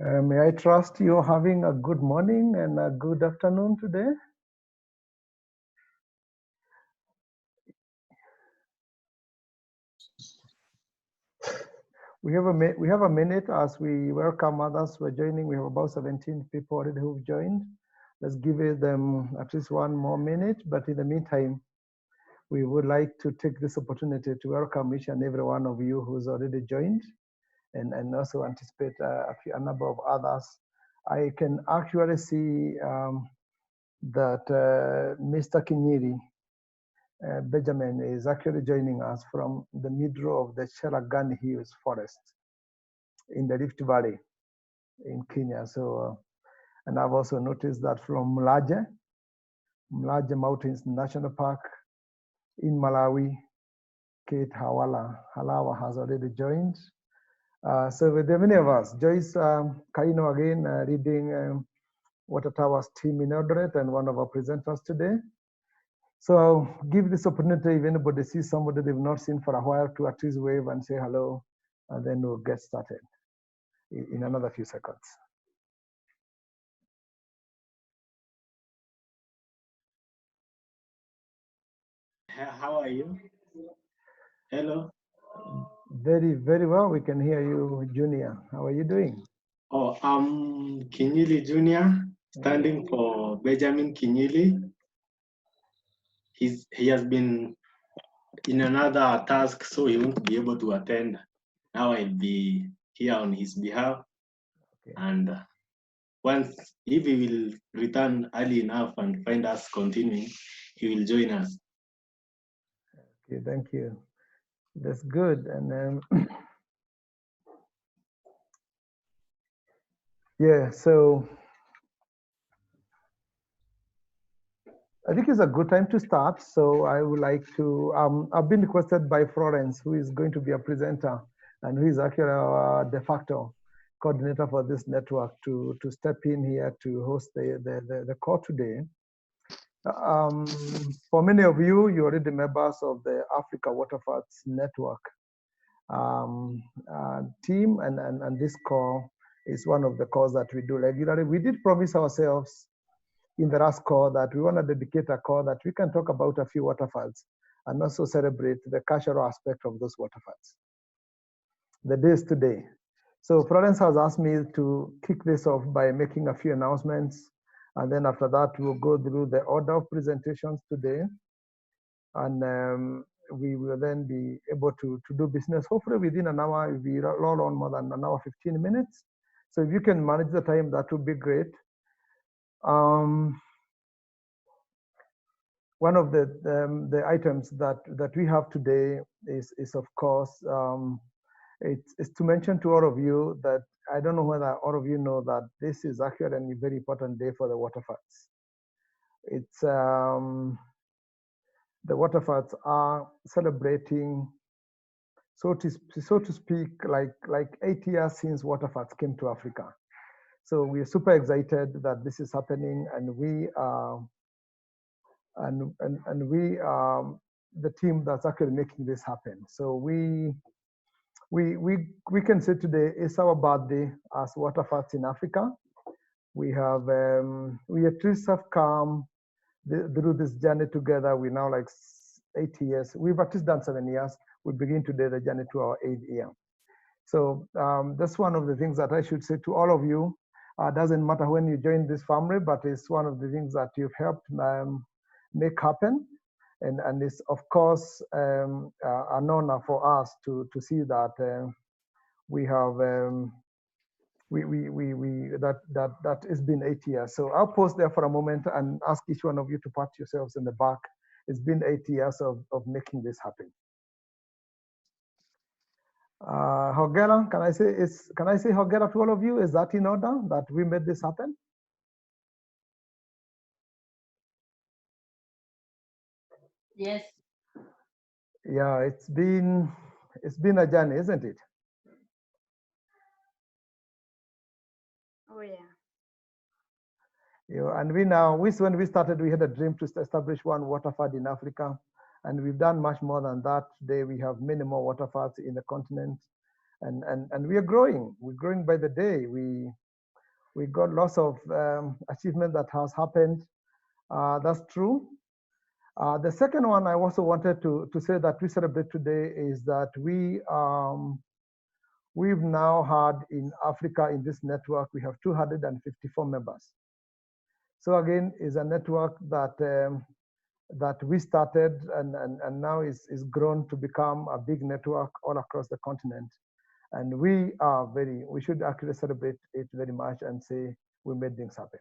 May I trust you're having a good morning and a good afternoon today? We have a minute as we welcome others who are joining. We have about 17 people already who've joined. Let's give them at least one more minute. But in the meantime, we would like to take this opportunity to welcome each and every one of you who's already joined, and also anticipate a number of others. I can actually see that Mr. Kinyiri Benjamin is actually joining us from the middle of the Cherangani Hills forest in the Rift Valley in Kenya. So, and I've also noticed that from Mlaje Mountains National Park in Malawi, Kate Halawa has already joined. So with the many of us, Joyce Kaino again reading Water Towers team in Eldoret and one of our presenters today. So I'll give this opportunity if anybody sees somebody they've not seen for a while to at least wave and say hello, and then we'll get started in another few seconds. How are you? Hello. Very, very well. We can hear you, Junior. How are you doing? Oh, I'm Kinyili Jr., standing for Benjamin Kinyili. He has been in another task, so he won't be able to attend. Now I'll be here on his behalf. Okay. And once, if he will return early enough and find us continuing, he will join us. Okay, thank you. That's good. And yeah, so I think it's a good time to start. So I would like to, I've been requested by Florence, who is going to be a presenter and who is actually our de facto coordinator for this network to step in here to host the call today. For many of you, you're already members of the Africa Waterfalls Network team, and this call is one of the calls that we do regularly. We did promise ourselves in the last call that we want to dedicate a call that we can talk about a few waterfalls and also celebrate the cultural aspect of those waterfalls. The day is today. So Florence has asked me to kick this off by making a few announcements. And then after that, we'll go through the order of presentations today. And we will then be able to do business. Hopefully within an hour, we roll on more than an hour, 15 minutes. So if you can manage the time, that would be great. One of the items that we have today is of course, it's to mention to all of you that I don't know whether all of you know that this is actually a very important day for the waterfalls. It's the waterfalls are celebrating, so to speak, like 8 years since waterfalls came to Africa. So we're super excited that this is happening, and we are the team that's actually making this happen. So we can say today is our birthday as waterfalls in Africa. We have we at least have come through this journey together. We now like 8 years. We've at least done 7 years. We begin today the journey to our 8th year. So that's one of the things that I should say to all of you. Doesn't matter when you join this family, but it's one of the things that you've helped make happen. And it's of course an honor for us to see that we have that it's been 8 years. So I'll pause there for a moment and ask each one of you to pat yourselves in the back. It's been 8 years of making this happen. Hogera, can I say Hogera to all of you? Is that in order that we made this happen? Yes. Yeah, it's been a journey, isn't it? Oh yeah. You know, and when we started, we had a dream to establish one waterfall in Africa, and we've done much more than that. Today we have many more waterfalls in the continent, and we are growing. We're growing by the day. We got lots of achievement that has happened. That's true. The second one I also wanted to say that we celebrate today is that we've now had in Africa in this network, we have 254 members. So again, is a network that that we started and now is grown to become a big network all across the continent. And we should actually celebrate it very much and say we made things happen.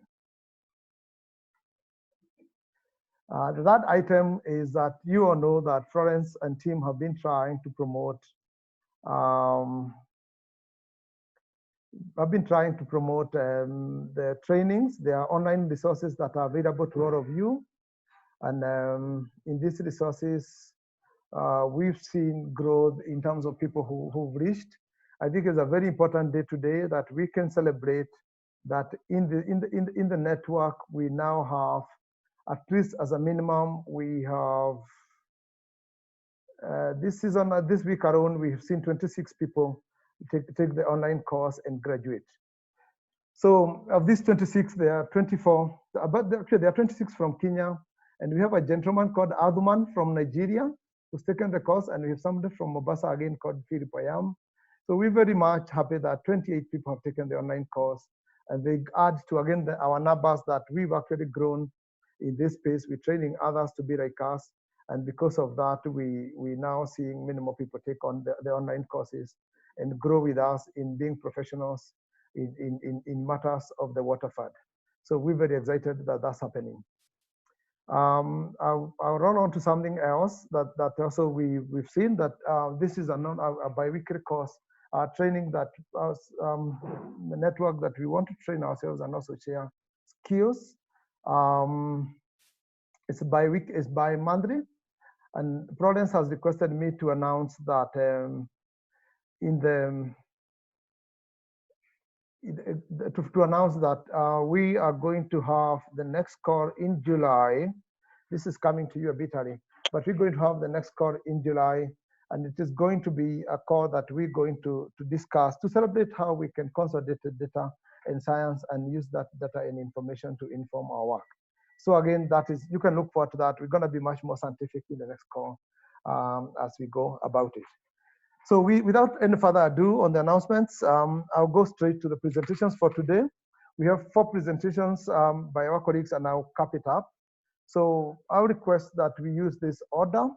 That item is that you all know that Florence and team have been trying to promote the trainings. There are online resources that are available to all of you. And in these resources, we've seen growth in terms of people who've reached. I think it's a very important day today that we can celebrate that in the network, we now have, at least as a minimum, we have, this week alone, we've seen 26 people take the online course and graduate. So of these 26, there are 24, but actually there are 26 from Kenya. And we have a gentleman called Aduman from Nigeria who's taken the course, and we have somebody from Mombasa again called Philip Ayam. So we're very much happy that 28 people have taken the online course, and they add to, again, our numbers that we've actually grown in this space. We're training others to be like us. And because of that, we now seeing many more people take on the online courses and grow with us in being professionals in matters of the water fund. So we're very excited that that's happening. I'll run on to something else that also we've seen that this is a bi-weekly course training that the network that we want to train ourselves and also share skills. It's bi-monthly, and Prudence has requested me to announce that we are going to have the next call in July. This is coming to you a bit early, but we're going to have the next call in July, and it is going to be a call that we're going to discuss to celebrate how we can consolidate the data and science and use that data and information to inform our work. So again, that is, you can look forward to that. We're going to be much more scientific in the next call as we go about it. So without any further ado on the announcements, I'll go straight to the presentations for today. We have 4 presentations by our colleagues, and I'll cap it up. So I'll request that we use this order,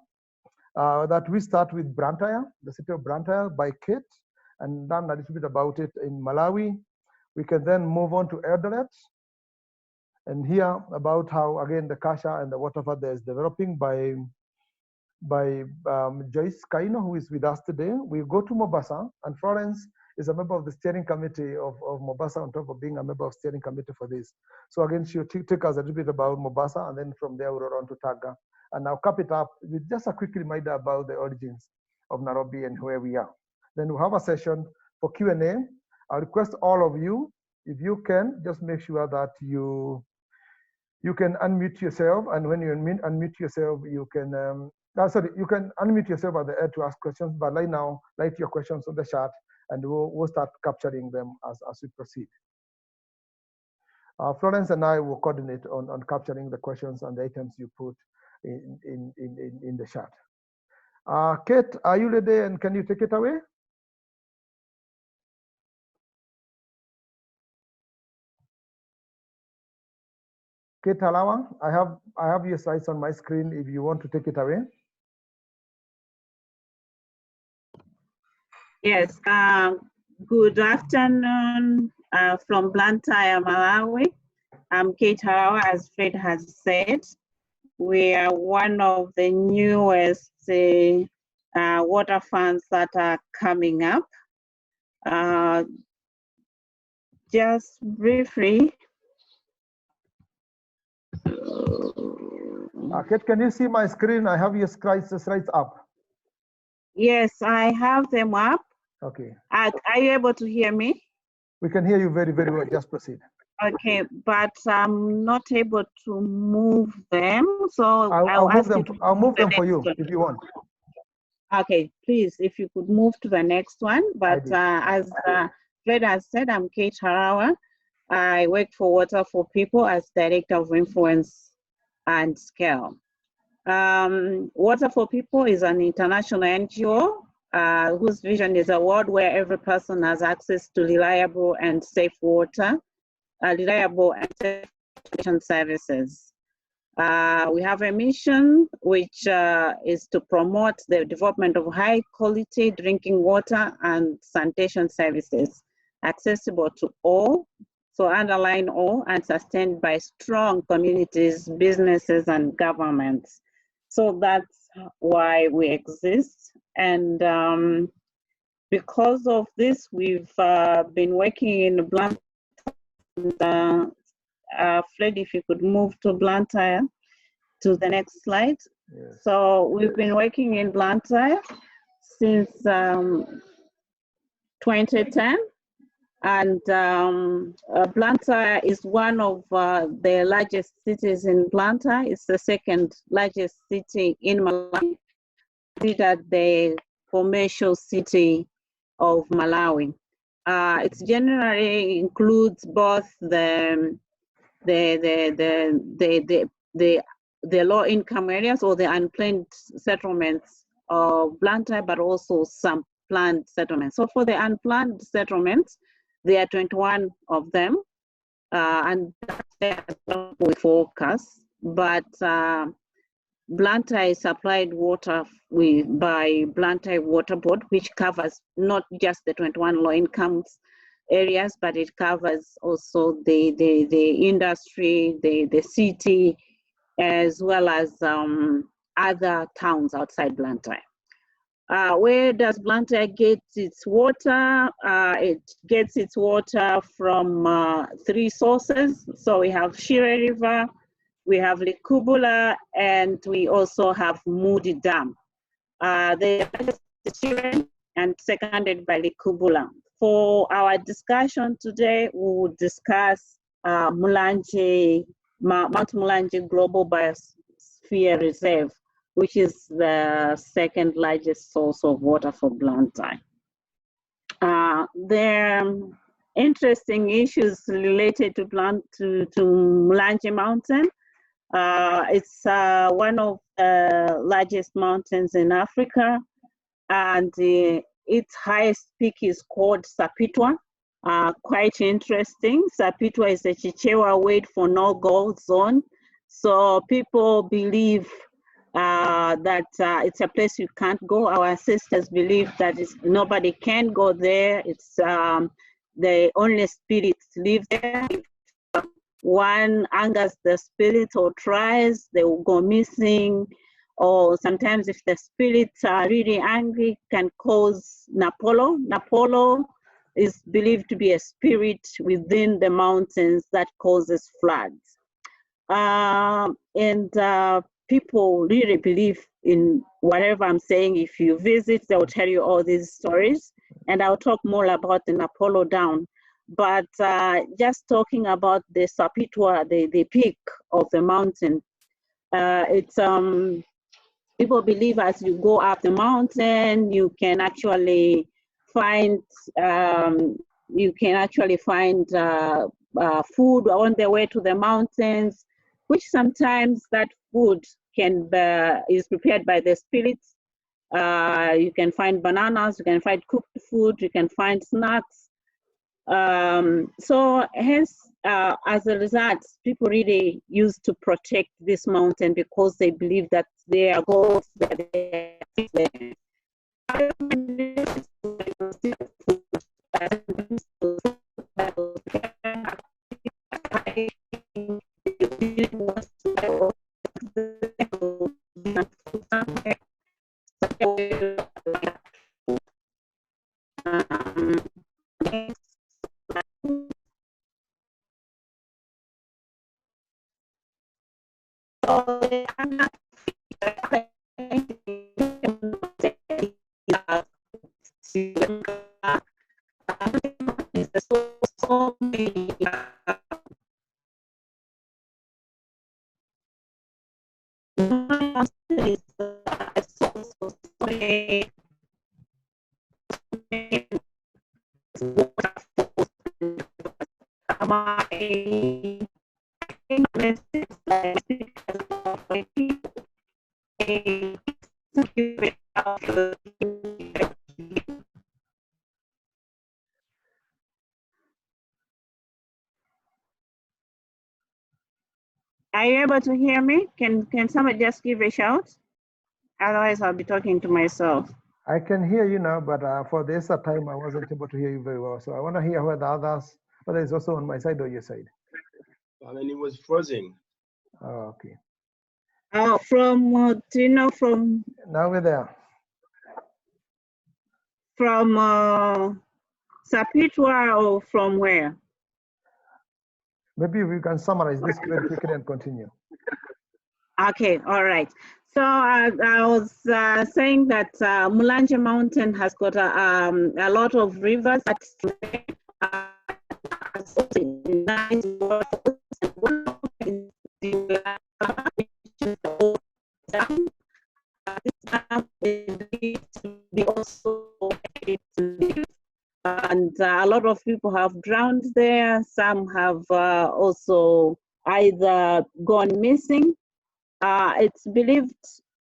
that we start with Blantyre, the city of Blantyre by Kate, and learn a little bit about it in Malawi. We can then move on to Eldoret and hear about how, again, the Kasha and the Waterford is developing by Joyce Kaino, who is with us today. We go to Mombasa, and Florence is a member of the steering committee of Mombasa, on top of being a member of steering committee for this. So again, she'll take us a little bit about Mombasa, and then from there we'll run to Tanga. And I'll cap it up with just a quick reminder about the origins of Nairobi and where we are. Then we'll have a session for Q&A. I'll request all of you, if you can, just make sure that you can unmute yourself, and when you unmute yourself, you can you can unmute yourself at the end to ask questions, but right now, write your questions on the chat, and we'll start capturing them as we proceed. Florence and I will coordinate on capturing the questions and the items you put in the chat. Kate, are you ready, and can you take it away? Kate Halawa, I have your slides on my screen if you want to take it away. Yes, good afternoon from Blantyre, Malawi. I'm Kate Halawa, as Fred has said. We are one of the newest water funds that are coming up. Just briefly. Kate, can you see my screen? I have your slides up. Yes, I have them up. Okay. Are you able to hear me? We can hear you very, very well. Just proceed. Okay, but I'm not able to move them, so I'll move them for you if you want. Okay, please, if you could move to the next one. But as Fred has said, I'm Kate Halawa. I work for Water for People as Director of Influence and Scale. Water for People is an international NGO whose vision is a world where every person has access to reliable and safe water, reliable and safe sanitation services. We have a mission which is to promote the development of high quality drinking water and sanitation services accessible to all, so underline all, and sustained by strong communities, businesses, and governments. So that's why we exist. And because of this, we've been working in Blantyre. Fred, if you could move to Blantyre to the next slide. Yes. So we've been working in Blantyre since 2010. And Blantyre is one of the largest cities in Blantyre. It's the second largest city in Malawi, considered the commercial city of Malawi. It generally includes both the low-income areas or the unplanned settlements of Blantyre, but also some planned settlements. So for the unplanned settlements, there are 21 of them, and that's where we focus. But Blantyre is supplied water by Blantyre Water Board, which covers not just the 21 low-income areas, but it covers also the industry, the city, as well as other towns outside Blantyre. Where does Blantyre get its water? It gets its water from 3 sources. So we have Shire River, we have Likubula, and we also have Moody Dam. The Shire and seconded by Likubula. For our discussion today, we will discuss Mount Mulanje Global Biosphere Reserve, which is the second largest source of water for Blantyre. There are interesting issues related to Mulanje Mountain. It's one of the largest mountains in Africa, and its highest peak is called Sapitwa. Quite interesting. Sapitwa is a Chichewa word for no gold zone. So people believe that it's a place you can't go. Our ancestors believe that nobody can go there. It's the only spirits live there. If one angers the spirit or tries, they will go missing. Or sometimes if the spirits are really angry, can cause Napolo. Napolo is believed to be a spirit within the mountains that causes floods. People really believe in whatever I'm saying. If you visit, they'll tell you all these stories. And I'll talk more about the Napolo Down. But just talking about the Sapitwa, the peak of the mountain, it's people believe as you go up the mountain, you can actually find food on the way to the mountains, which sometimes that food is prepared by the spirits. You can find bananas, you can find cooked food, you can find snacks. So hence, as a result, people really used to protect this mountain because they believe that there are gods there. my message that are you able to hear me? Can somebody just give a shout? Otherwise, I'll be talking to myself. I can hear you now, but for this time, I wasn't able to hear you very well. So I want to hear whether others, whether it's also on my side or your side. I mean, it was frozen. Oh, okay. From, do you know, from Now we're there. Sapitwa or from where? Maybe we can summarize this very quickly and continue. Okay, all right. So I was saying that Mulanje Mountain has got a lot of rivers that nice waters. One of them is the dam. This dam is to be also and a lot of people have drowned there. Some have also either gone missing. It's believed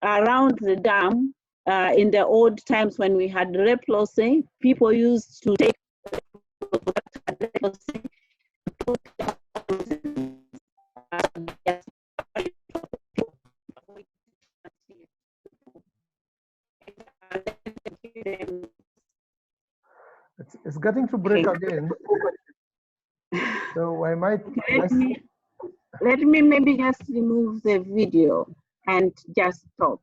around the dam in the old times when we had leprosy, people used to take leprosy, It's getting to break again. So I might. Let me maybe just remove the video and just talk.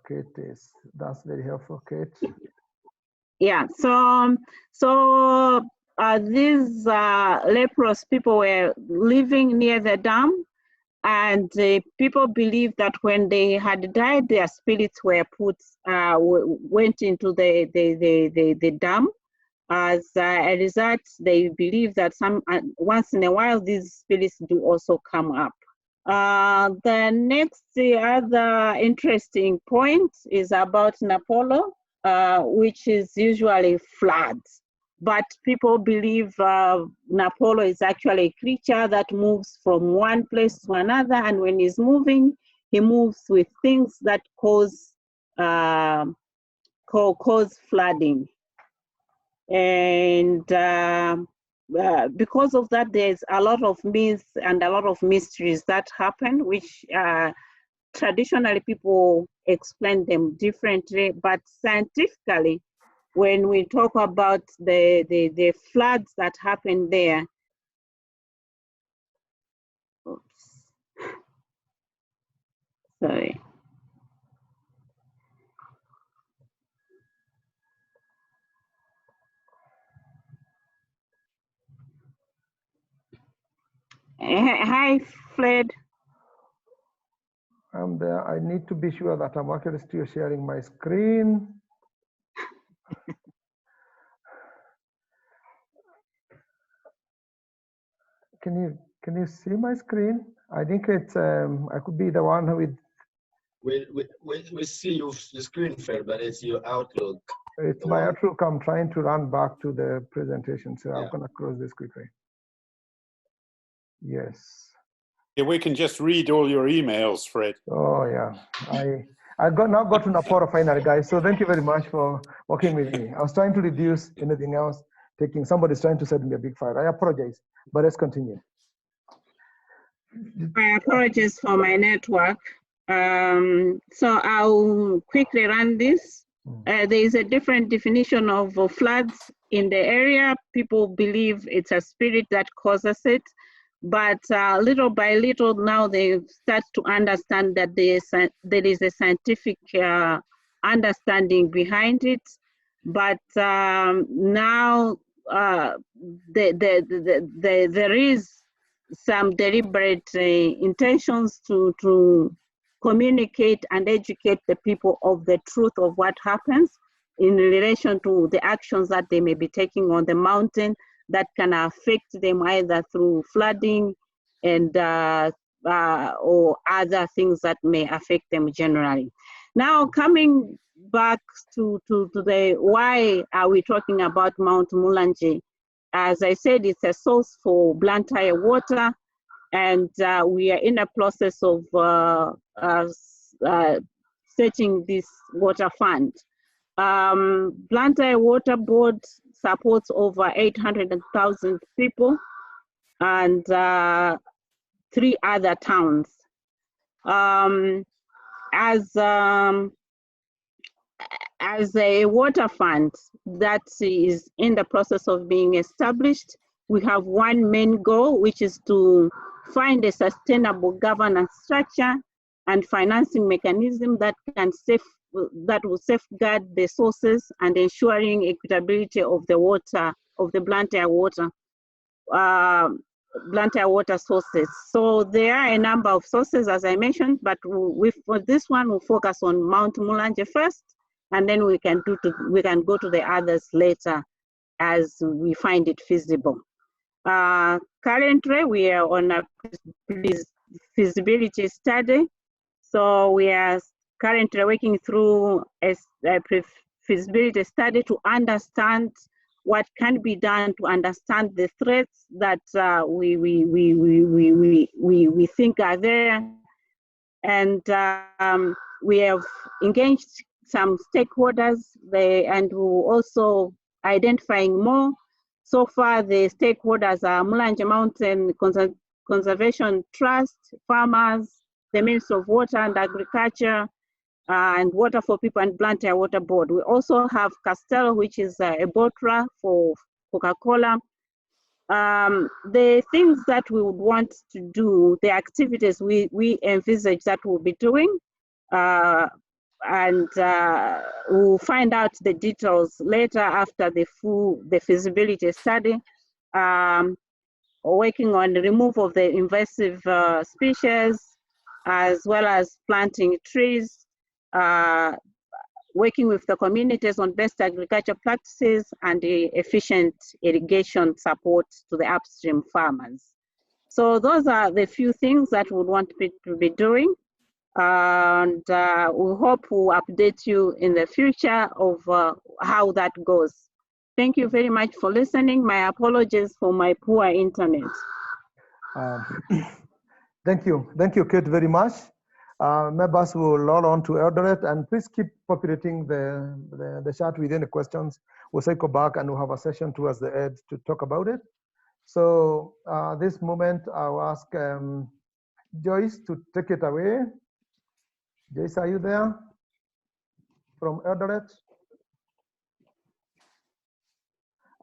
Kate, that's very helpful, Kate. Yeah, so these leprous people were living near the dam, and people believe that when they had died, their spirits were went into the dam. As a result, they believe that once in a while, these spirits do also come up. The other interesting point is about Napolo, which is usually floods. But people believe Napolo is actually a creature that moves from one place to another, and when he's moving, he moves with things that cause flooding. And because of that, there's a lot of myths and a lot of mysteries that happen, which traditionally people explain them differently, but scientifically, when we talk about the floods that happen there, oops, sorry. Hi, Fred. I'm there. I need to be sure that I'm actually still sharing my screen. Can you see my screen? I think it's I could be the one with. We see your screen, Fred, but it's your Outlook. It's my Outlook. I'm trying to run back to the presentation, so I'm gonna close this quickly. Yes. Yeah, we can just read all your emails, Fred. Oh yeah, I now got to Napolo finally, guys. So thank you very much for working with me. I was trying to reduce anything else. Somebody's trying to send me a big file. I apologize, but let's continue. I apologize for my network. So I'll quickly run this. There is a different definition of floods in the area. People believe it's a spirit that causes it. But little by little now they start to understand that there is a scientific understanding behind it. But now there is some deliberate intentions to communicate and educate the people of the truth of what happens in relation to the actions that they may be taking on the mountain that can affect them either through flooding and or other things that may affect them generally. Now, coming back to the why are we talking about Mount Mulanje? as I said, it's a source for Blantyre water, and we are in a process of setting this water fund. Blantyre Water Board supports over 800,000 people and 3 other towns. As a water fund that is in the process of being established, we have one main goal, which is to find a sustainable governance structure and financing mechanism that will safeguard the sources and ensuring equitability of the water, of the Blantyre water sources. So there are a number of sources, as I mentioned, but for this one, we'll focus on Mount Mulanje first, and then we can go to the others later as we find it feasible. Currently, we are on a feasibility study. So we are currently working through a feasibility study to understand what can be done to understand the threats that we think are there. And we have engaged some stakeholders and we're also identifying more. So far, the stakeholders are Mulanje Mountain Conservation Trust, farmers, the Ministry of Water and Agriculture, and Water for People and Blantyre Water Board. We also have Castell, which is a bottler for Coca-Cola. The things that we would want to do, the activities we envisage that we'll be doing, and we'll find out the details later after the feasibility study. Working on the removal of the invasive species, as well as planting trees, working with the communities on best agriculture practices and the efficient irrigation support to the upstream farmers. So those are the few things that we want to be doing. And we hope we'll update you in the future of how that goes. Thank you very much for listening. My apologies for my poor internet. Thank you, Kate, very much. Members will log on to Eldoret, and please keep populating the chat with any questions. We'll cycle back and we'll have a session towards the end to talk about it. So this moment, I'll ask Joyce to take it away. Joyce, are you there? From Eldoret?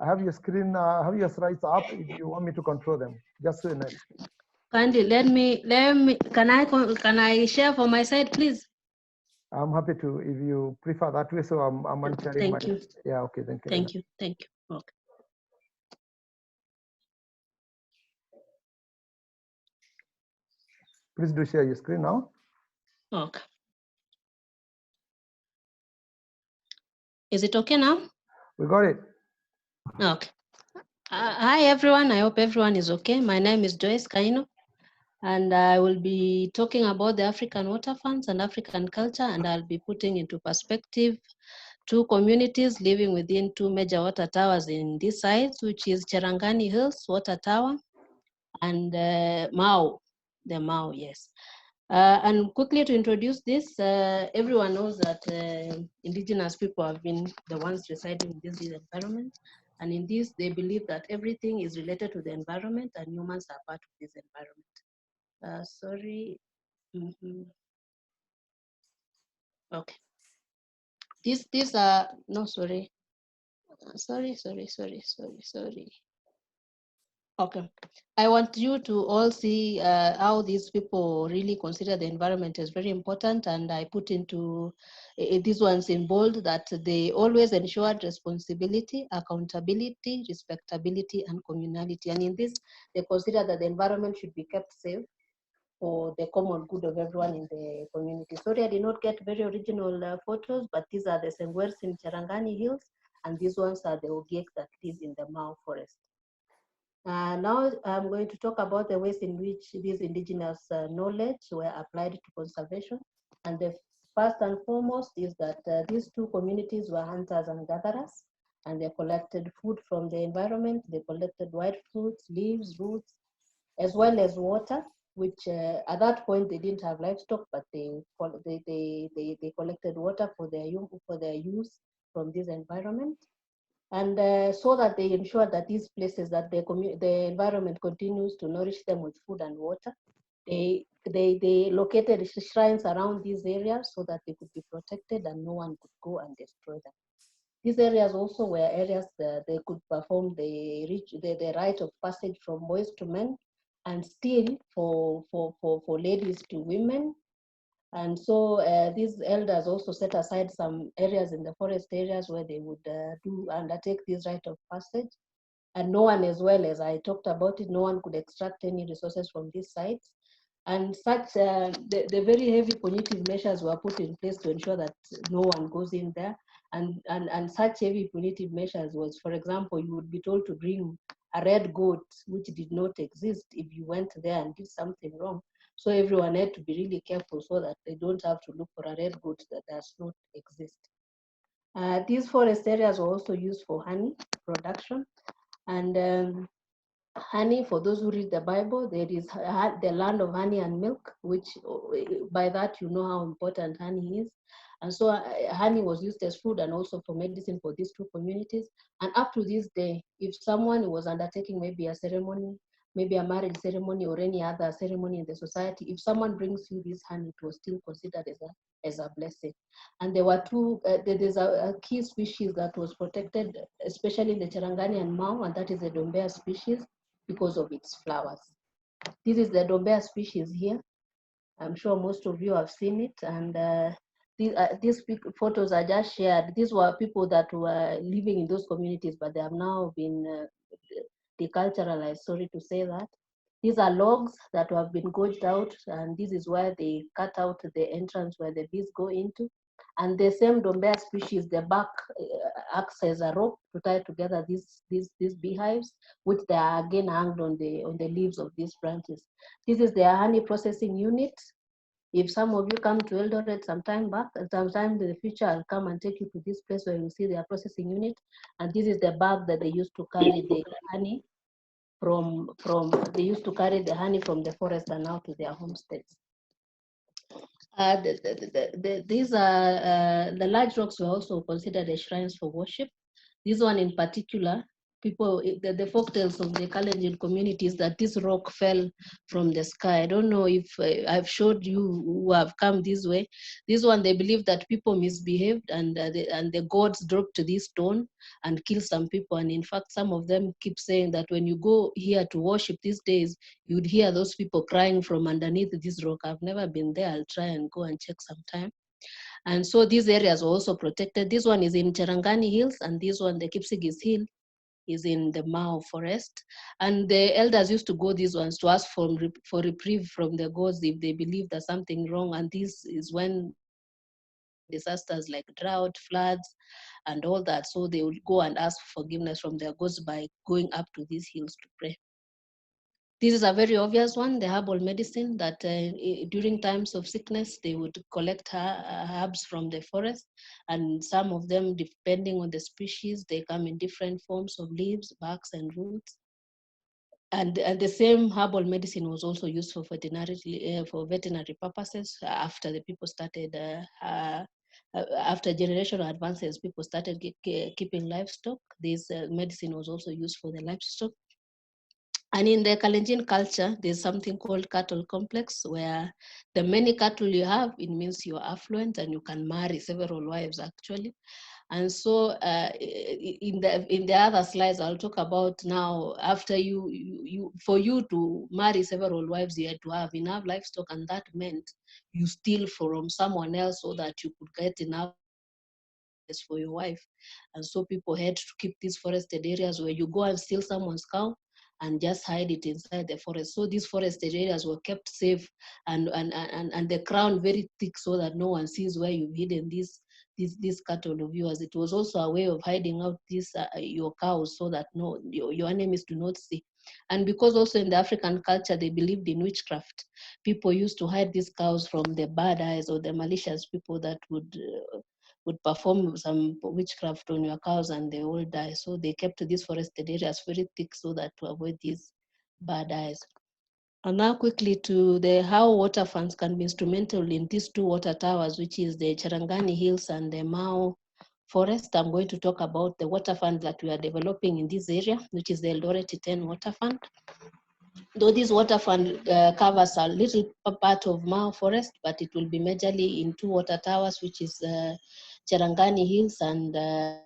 I have your screen, I have your slides up if you want me to control them. Just say next. Kindly let me, can I share for my side, please? I'm happy to, if you prefer that way, so I'm sharing. Thank you. Yeah, okay, thank you. Thank you, thank you. Okay. Please do share your screen now. Okay. Is it okay now? We got it. Okay. Hi, everyone. I hope everyone is okay. My name is Joyce Kaino, and I will be talking about the African water funds and African culture, and I'll be putting into perspective 2 communities living within 2 major water towers in this site, which is Cherangani Hills Water Tower and Mau, the Mau, yes. And quickly to introduce this, everyone knows that indigenous people have been the ones residing in this environment. And in this, they believe that everything is related to the environment and humans are part of this environment. Sorry. Okay. These are, no, sorry. Sorry. Okay. I want you to all see how these people really consider the environment as very important, and I put into these ones in bold that they always ensured responsibility, accountability, respectability, and communality. And in this, they consider that the environment should be kept safe for the common good of everyone in the community. Sorry, I did not get very original photos, but these are the Sengwers in Cherangani Hills, and these ones are the Ogiek that live in the Mau forest. Now I'm going to talk about the ways in which these indigenous knowledge were applied to conservation. And the first and foremost is that these 2 communities were hunters and gatherers. and they collected food from the environment. They collected wild fruits, leaves, roots, as well as water, which at that point they didn't have livestock, but they collected water for their use from this environment. And so that they ensure that these places, that the environment continues to nourish them with food and water. They located shrines around these areas so that they could be protected and no one could go and destroy them. These areas also were areas that they could perform the rite of passage from boys to men, and still for ladies to women. And so these elders also set aside some areas in the forest areas where they would undertake this rite of passage. And no one, as well as I talked about it, no one could extract any resources from these sites. And such, the very heavy punitive measures were put in place to ensure that no one goes in there. And such heavy punitive measures was, for example, you would be told to bring a red goat, which did not exist, if you went there and did something wrong. So everyone had to be really careful so that they don't have to look for a red goat that does not exist. These forest areas were also used for honey production. And honey, for those who read the Bible, there is the land of honey and milk, which by that you know how important honey is. And so honey was used as food and also for medicine for these two communities. And up to this day, if someone was undertaking maybe a ceremony, maybe a marriage ceremony or any other ceremony in the society, if someone brings you this honey, it was still considered as a blessing. And there were there's a key species that was protected, especially in the Cherangani and Mau, and that is the Dombea species, because of its flowers. This is the Dombea species here. I'm sure most of you have seen it. And these photos are just shared. These were people that were living in those communities, but they have now been deculturalized, sorry to say that. These are logs that have been gouged out, and this is where they cut out the entrance where the bees go into. And the same Dombea species, the bark acts as a rope to tie together these beehives, which they are again hanged on the leaves of these branches. This is their honey processing unit. If some of you come to Eldoret sometime back, sometime in the future, I'll come and take you to this place where you see their processing unit. And this is the bag that they used to carry the honey they used to carry the honey from the forest and out to their homesteads. These are the large rocks were also considered as shrines for worship. This one in particular, people, the folktales of the Kalenjin communities, that this rock fell from the sky. I don't know if I've showed you who have come this way. This one, they believe that people misbehaved and the gods dropped this stone and killed some people. And in fact, some of them keep saying that when you go here to worship these days, you would hear those people crying from underneath this rock. I've never been there. I'll try and go and check sometime. And so these areas are also protected. This one is in Cherangani Hills, and this one, the Kipsigis Hill, is in the Mau forest. And the elders used to go these ones to ask for reprieve from the gods if they believe there's something wrong. And this is when disasters like drought, floods, and all that. So they would go and ask forgiveness from their gods by going up to these hills to pray. This is a very obvious one, the herbal medicine, that during times of sickness, they would collect herbs from the forest, and some of them, depending on the species, they come in different forms of leaves, barks, and roots. And the same herbal medicine was also used for veterinary purposes after the people started, after generational advances, people started keeping livestock. This medicine was also used for the livestock. And in the Kalenjin culture, there's something called cattle complex, where the many cattle you have, it means you're affluent and you can marry several wives actually. And so in the other slides, I'll talk about now, after for you to marry several wives, you had to have enough livestock, and that meant you steal from someone else so that you could get enough for your wife. And so people had to keep these forested areas where you go and steal someone's cow and just hide it inside the forest. So these forested areas were kept safe and the crown very thick so that no one sees where you've hidden these cattle of yours. It was also a way of hiding out your cows so that your enemies do not see. And because also in the African culture, they believed in witchcraft, people used to hide these cows from the bad eyes or the malicious people that would would perform some witchcraft on your cows and they all die. So they kept these forested areas very thick so that to avoid these bad eyes. And now quickly to the how water funds can be instrumental in these two water towers, which is the Cherangani Hills and the Mau Forest. I'm going to talk about the water fund that we are developing in this area, which is the Eldoret 10 Water Fund. Though this water fund covers a little part of Mau Forest, but it will be majorly in two water towers, which is Cherangani Hills and the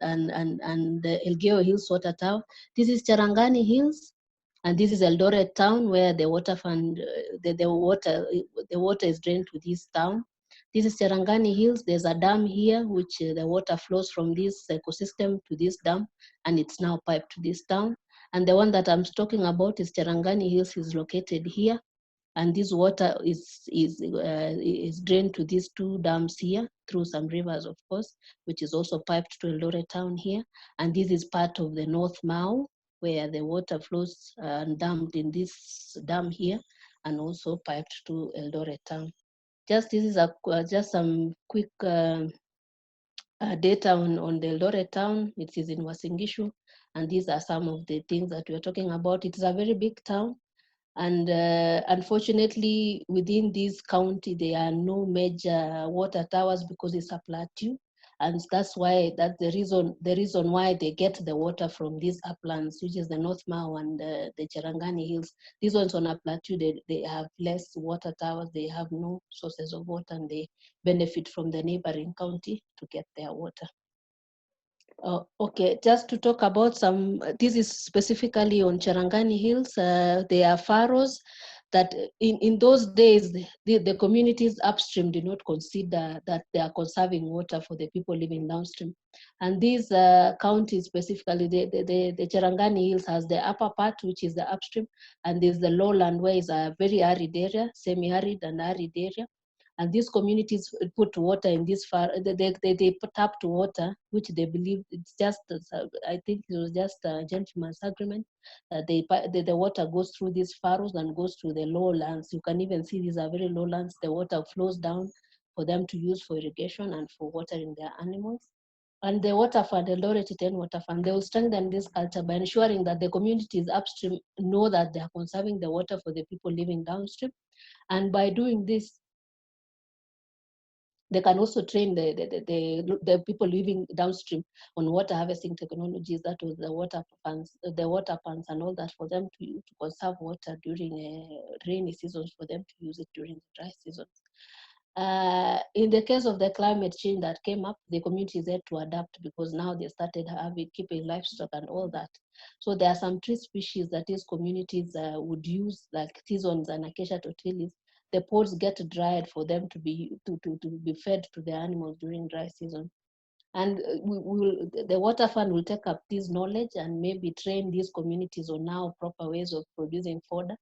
Elgeyo Hills Water Tower. This is Cherangani Hills, and this is Eldoret town, where the water fund, the water is drained to this town. This is Cherangani Hills. There's a dam here, which the water flows from this ecosystem to this dam, and it's now piped to this town. And the one that I'm talking about is Cherangani Hills, is located here. And this water is drained to these two dams here through some rivers, of course, which is also piped to Eldoret town here. And this is part of the North Mau, where the water flows and dumped in this dam here, and also piped to Eldoret town. This is just some quick data on the Eldoret town. It is in Uasin Gishu, and these are some of the things that we're talking about. It's a very big town. And unfortunately, within this county, there are no major water towers because it's a plateau. And that's why, that's the reason why they get the water from these uplands, which is the North Mau and the Cherangani Hills. These ones on a plateau, they have less water towers, they have no sources of water, and they benefit from the neighboring county to get their water. Okay, just to talk about some, this is specifically on Cherangani Hills. There are furrows that in those days, the communities upstream did not consider that they are conserving water for the people living downstream. And these counties, specifically the Cherangani Hills, has the upper part, which is the upstream, and there's the lowland, where is a very arid area, semi-arid and arid area. And these communities put water in this they tap to water, which they believe it's just, I think it was just a gentleman's agreement. The water goes through these furrows and goes to the lowlands. You can even see these are very lowlands. The water flows down for them to use for irrigation and for watering their animals. And the water fund, the Eldoret 10 Water Fund, they will strengthen this culture by ensuring that the communities upstream know that they are conserving the water for the people living downstream. And by doing this, they can also train the people living downstream on water harvesting technologies, that was the water pumps and all that, for them to conserve water during rainy seasons, for them to use it during the dry seasons. In the case of the climate change that came up, the communities had to adapt because now they started keeping livestock and all that. So there are some tree species that these communities would use, like tisons and acacia totilis. The pods get dried for them to be fed to the animals during dry season. And the water fund will take up this knowledge and maybe train these communities on now proper ways of producing fodder,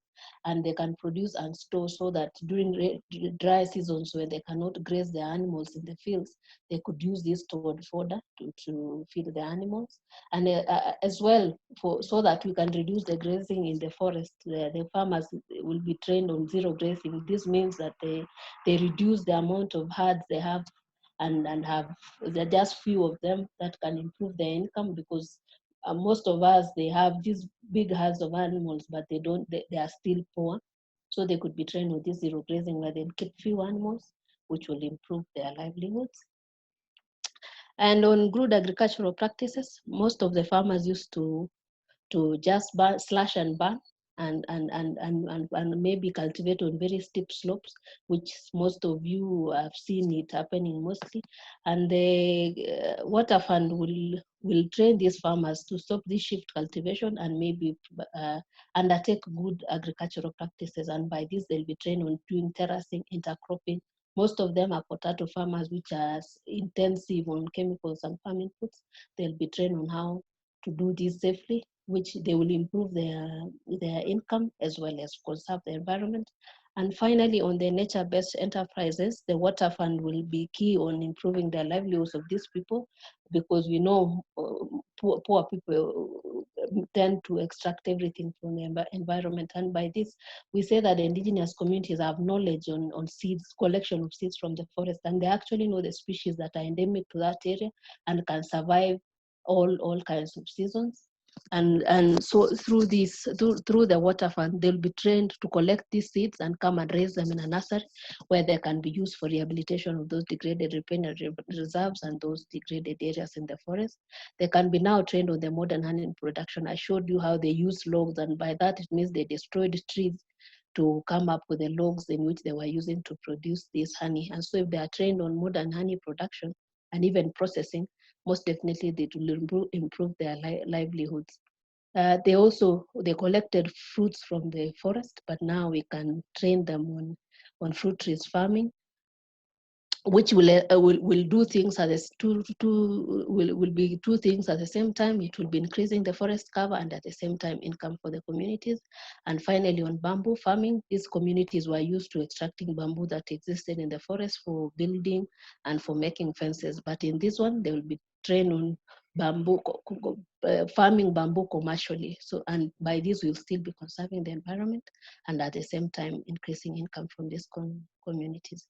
and they can produce and store, so that during dry seasons when they cannot graze their animals in the fields, they could use this stored fodder to feed the animals. And as well, so that we can reduce the grazing in the forest. The farmers will be trained on zero grazing. This means that they reduce the amount of herds they have, and there are just few of them that can improve their income, because most of us, they have these big herds of animals, but they are still poor. So they could be trained with this zero grazing, where they keep few animals, which will improve their livelihoods. And on good agricultural practices, most of the farmers used to just slash and burn, and maybe cultivate on very steep slopes, which most of you have seen it happening mostly. And the water fund will train these farmers to stop this shift cultivation and maybe undertake good agricultural practices. And by this, they'll be trained on doing terracing, intercropping. Most of them are potato farmers, which are intensive on chemicals and farm inputs. They'll be trained on how to do this safely, which they will improve their income as well as conserve the environment. And finally, on the nature-based enterprises, the water fund will be key on improving the livelihoods of these people, because we know poor people, tend to extract everything from the environment. And by this, we say that the indigenous communities have knowledge on seeds, collection of seeds from the forest, and they actually know the species that are endemic to that area and can survive all kinds of seasons. And so through the water fund, they'll be trained to collect these seeds and come and raise them in a nursery where they can be used for rehabilitation of those degraded riparian reserves and those degraded areas in the forest. They can be now trained on the modern honey production. I showed you how they use logs, and by that it means they destroyed trees to come up with the logs in which they were using to produce this honey. And so if they are trained on modern honey production and even processing, most definitely they will improve their livelihoods. They collected fruits from the forest, but now we can train them on fruit trees farming, which will do things will be two things at the same time. It will be increasing the forest cover and at the same time income for the communities. And finally, on bamboo farming, these communities were used to extracting bamboo that existed in the forest for building and for making fences. But in this one, they will be trained on bamboo farming bamboo commercially. So, and by this, we'll still be conserving the environment and at the same time increasing income from these communities.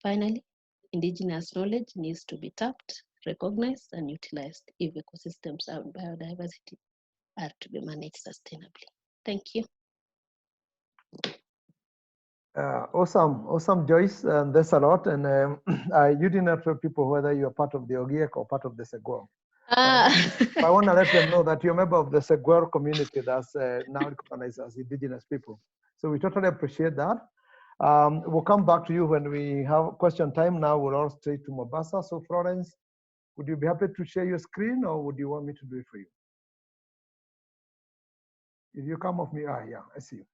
Finally, indigenous knowledge needs to be tapped, recognized, and utilized if ecosystems and biodiversity are to be managed sustainably. Thank you. Awesome, Joyce. There's a lot, and you did not tell people whether you are part of the Ogiek or part of the Segwar. I want to let them know that you're a member of the Segwar community that's now recognized as indigenous people. So we totally appreciate that. We'll come back to you when we have question time. Now we'll all straight to Mombasa. So Florence, would you be happy to share your screen, or would you want me to do it for you? If you come off me, yeah, I see you.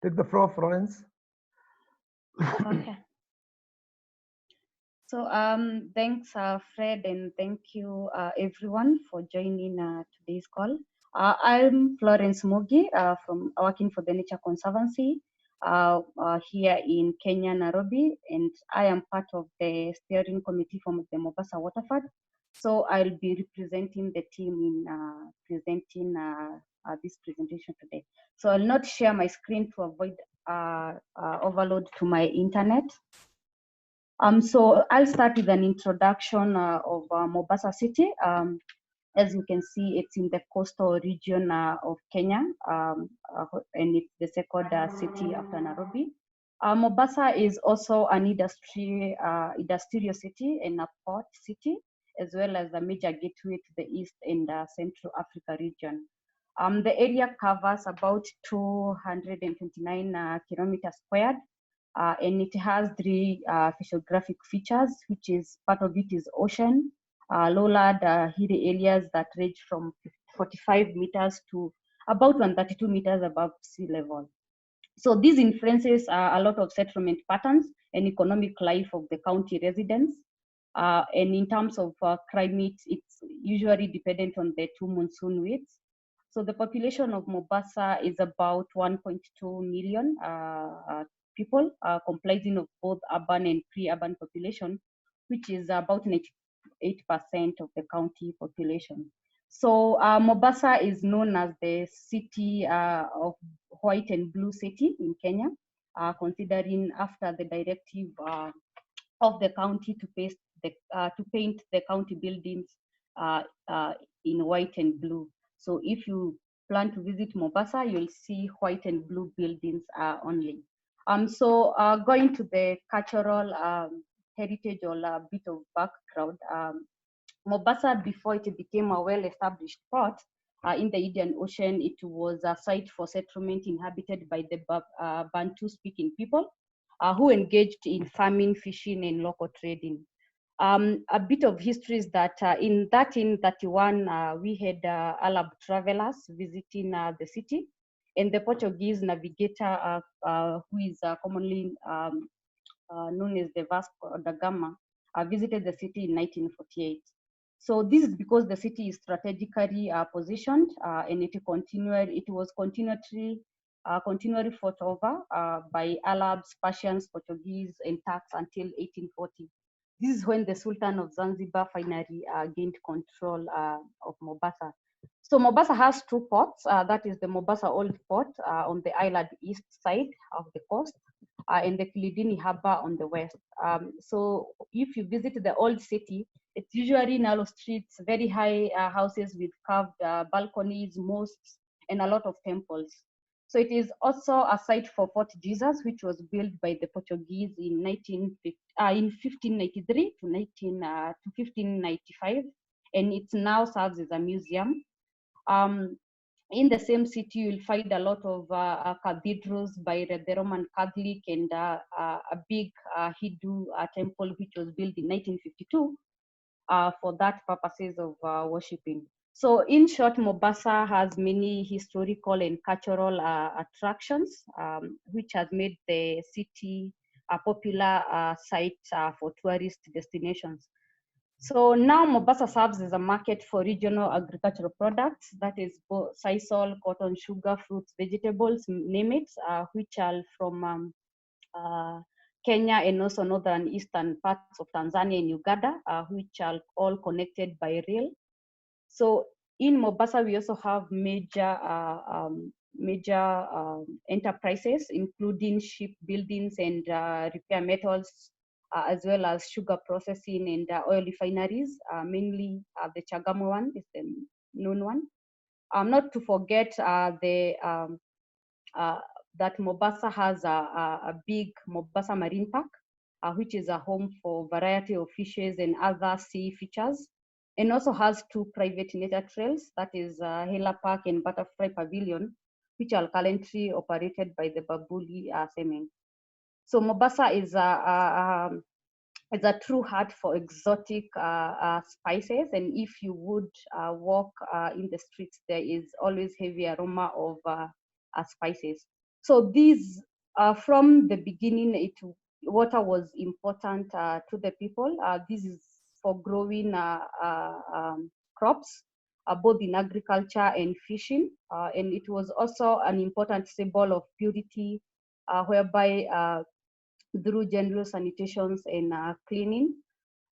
Take the floor, Florence. Okay. So thanks, Fred, and thank you, everyone, for joining today's call. I'm Florence Mugi from working for the Nature Conservancy here in Kenya, Nairobi, and I am part of the steering committee from the Mombasa Water Fund. So I'll be representing the team in presenting this presentation today. So I'll not share my screen to avoid overload to my internet. So I'll start with an introduction of Mombasa City. As you can see, it's in the coastal region of Kenya, and it's the second city after Nairobi. Mombasa is also an industrial city and a port city, as well as a major gateway to the East and Central Africa region. The area covers about 229 kilometers squared, and it has three physiographic features, which is part of it is ocean, lowland hilly areas that range from 45 meters to about 132 meters above sea level. So this influences a lot of settlement patterns and economic life of the county residents. And in terms of climate, it's usually dependent on the two monsoon winds. So the population of Mombasa is about 1.2 million people, comprising of both urban and pre-urban population, which is about 98% of the county population. So Mombasa is known as the city of white and blue city in Kenya, considering after the directive of the county to paint the county buildings in white and blue. So if you plan to visit Mombasa, you'll see white and blue buildings only. So going to the cultural heritage or a bit of background, Mombasa, before it became a well-established port in the Indian Ocean, it was a site for settlement inhabited by the Bantu-speaking people who engaged in farming, fishing, and local trading. A bit of history is that in 1331, we had Arab travelers visiting the city, and the Portuguese navigator, who is commonly known as the Vasco da Gama, visited the city in 1948. So this is because the city is strategically positioned, and it was continually fought over by Arabs, Persians, Portuguese, and Turks until 1840. This is when the Sultan of Zanzibar finally gained control of Mombasa. So Mombasa has two ports. That is the Mombasa Old Port on the island east side of the coast, and the Kilindini Harbour on the west. So if you visit the old city, it's usually narrow streets, very high houses with carved balconies, mosques, and a lot of temples. So it is also a site for Fort Jesus, which was built by the Portuguese in 1593 to 1595, and it now serves as a museum. In the same city, you'll find a lot of cathedrals by the Roman Catholic and a big Hindu temple, which was built in 1952 for that purposes of worshipping. So in short, Mombasa has many historical and cultural attractions, which has made the city a popular site for tourist destinations. So now Mombasa serves as a market for regional agricultural products, that is both sisal, cotton, sugar, fruits, vegetables, name it, which are from Kenya and also northern eastern parts of Tanzania and Uganda, which are all connected by rail. So in Mombasa, we also have major enterprises, including shipbuildings and repair metals, as well as sugar processing and oil refineries. Mainly the Changamwe one is the known one. Not to forget that Mombasa has a big Mombasa Marine Park, which is a home for a variety of fishes and other sea features, and also has two private nature trails, that is Hela Park and Butterfly Pavilion, which are currently operated by the Babuli Semen. So Mombasa is a true heart for exotic spices, and if you would walk in the streets, there is always heavy aroma of spices. So these, from the beginning, water was important to the people. This is for growing crops, both in agriculture and fishing, and it was also an important symbol of purity, whereby through general sanitations and cleaning.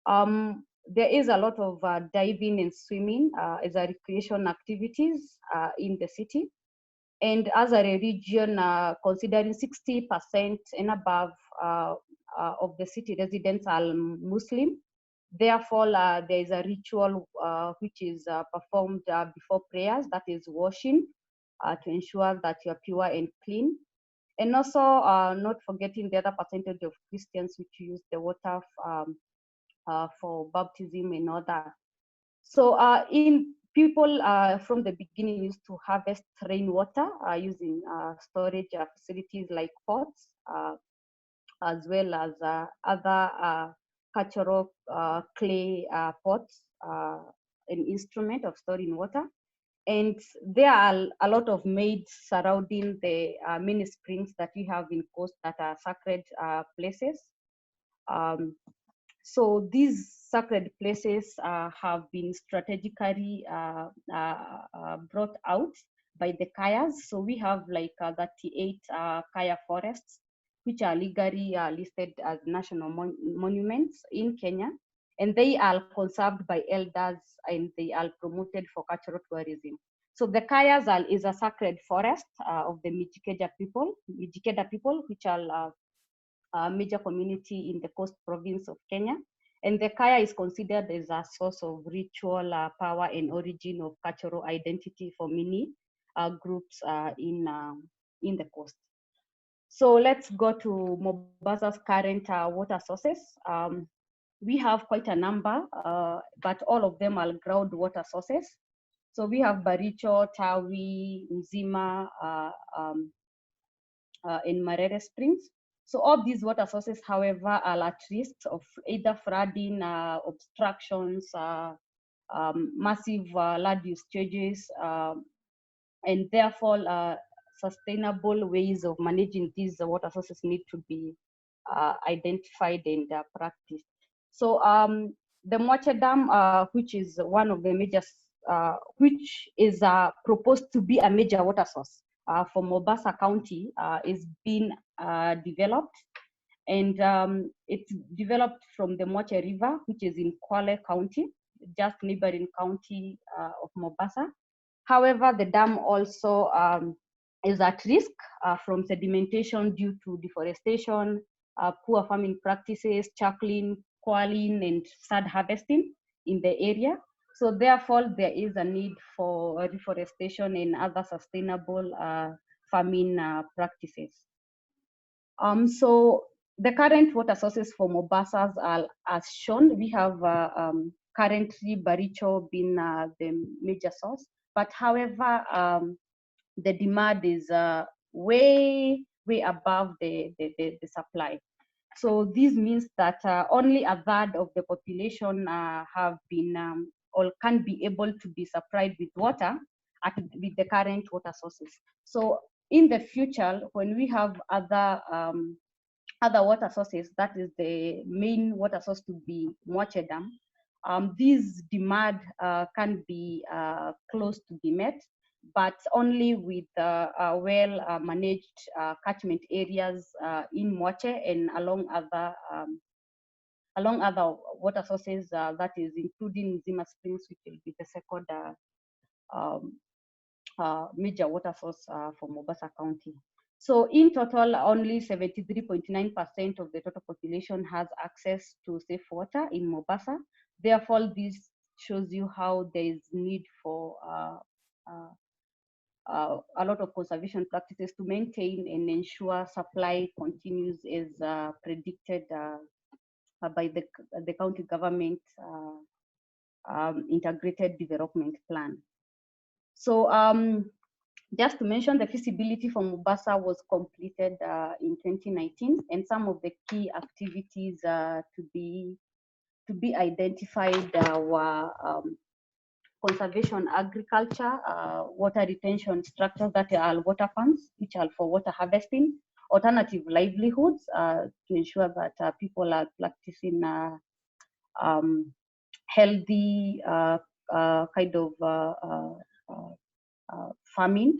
There is a lot of diving and swimming as a recreation activities in the city. And as a region, considering 60% and above of the city residents are Muslim, therefore there is a ritual which is performed before prayers, that is washing, to ensure that you are pure and clean. And also not forgetting the other percentage of Christians which use the water for baptism and all that. So in people from the beginning used to harvest rainwater using storage facilities like pots, as well as other cultural clay pots, an instrument of storing water. And there are a lot of maids surrounding the mini springs that we have in coast that are sacred places. So these sacred places have been strategically brought out by the Kayas. So we have like 38 Kaya forests, which are legally listed as national monuments in Kenya. And they are conserved by elders and they are promoted for cultural tourism. So the Kayas is a sacred forest of the Mijikenda people, which are a major community in the coast province of Kenya. And the Kaya is considered as a source of ritual power and origin of cultural identity for many groups in the coast. So let's go to Mombasa's current water sources. We have quite a number, but all of them are groundwater sources. So we have Baricho, Tawi, Mzima, and Marere Springs. So all these water sources, however, are at risk of either flooding, obstructions, massive land use changes, and therefore sustainable ways of managing these water sources need to be identified and practiced. So the Mwache Dam, which is one of the major, which is proposed to be a major water source for Mombasa County, is being developed. And it's developed from the Moche River, which is in Kwale County, just neighboring county of Mombasa. However, the dam also is at risk from sedimentation due to deforestation, poor farming practices, charcoaling, coaling, and sand harvesting in the area. So therefore, there is a need for reforestation and other sustainable farming practices. So the current water sources for Mombasa are as shown. We have currently Baricho being the major source, but however, the demand is way above the supply. So this means that only a third of the population have been or can be able to be supplied with water with the current water sources. So in the future, when we have other water sources, that is the main water source to be Moche Dam, this demand can be close to be met, but only with well managed catchment areas in Moche and along other water sources, that is including Zima Springs, which will be the second major water source for Mombasa County. So in total, only 73.9% of the total population has access to safe water in Mombasa. Therefore, this shows you how there is need for a lot of conservation practices to maintain and ensure supply continues as predicted by the county government integrated development plan. So just to mention, the feasibility for Mombasa was completed in 2019, and some of the key activities to be identified were conservation agriculture, water retention structures that are water farms, which are for water harvesting, alternative livelihoods to ensure that people are practicing healthy kind of farming,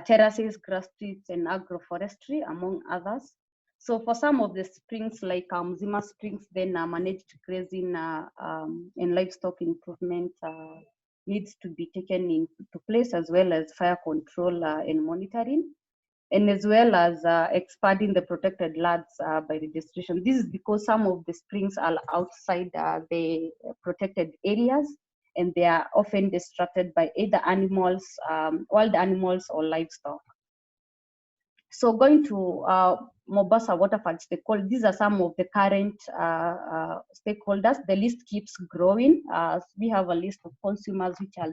terraces, grass strips, and agroforestry, among others. So for some of the springs like Zima Springs, then managed grazing and livestock improvement needs to be taken into place, as well as fire control and monitoring, and as well as expanding the protected lands by registration. This is because some of the springs are outside the protected areas, and they are often distracted by either animals, wild animals, or livestock. So going to Mombasa Waterfront stakeholders, these are some of the current stakeholders. The list keeps growing. We have a list of consumers, which are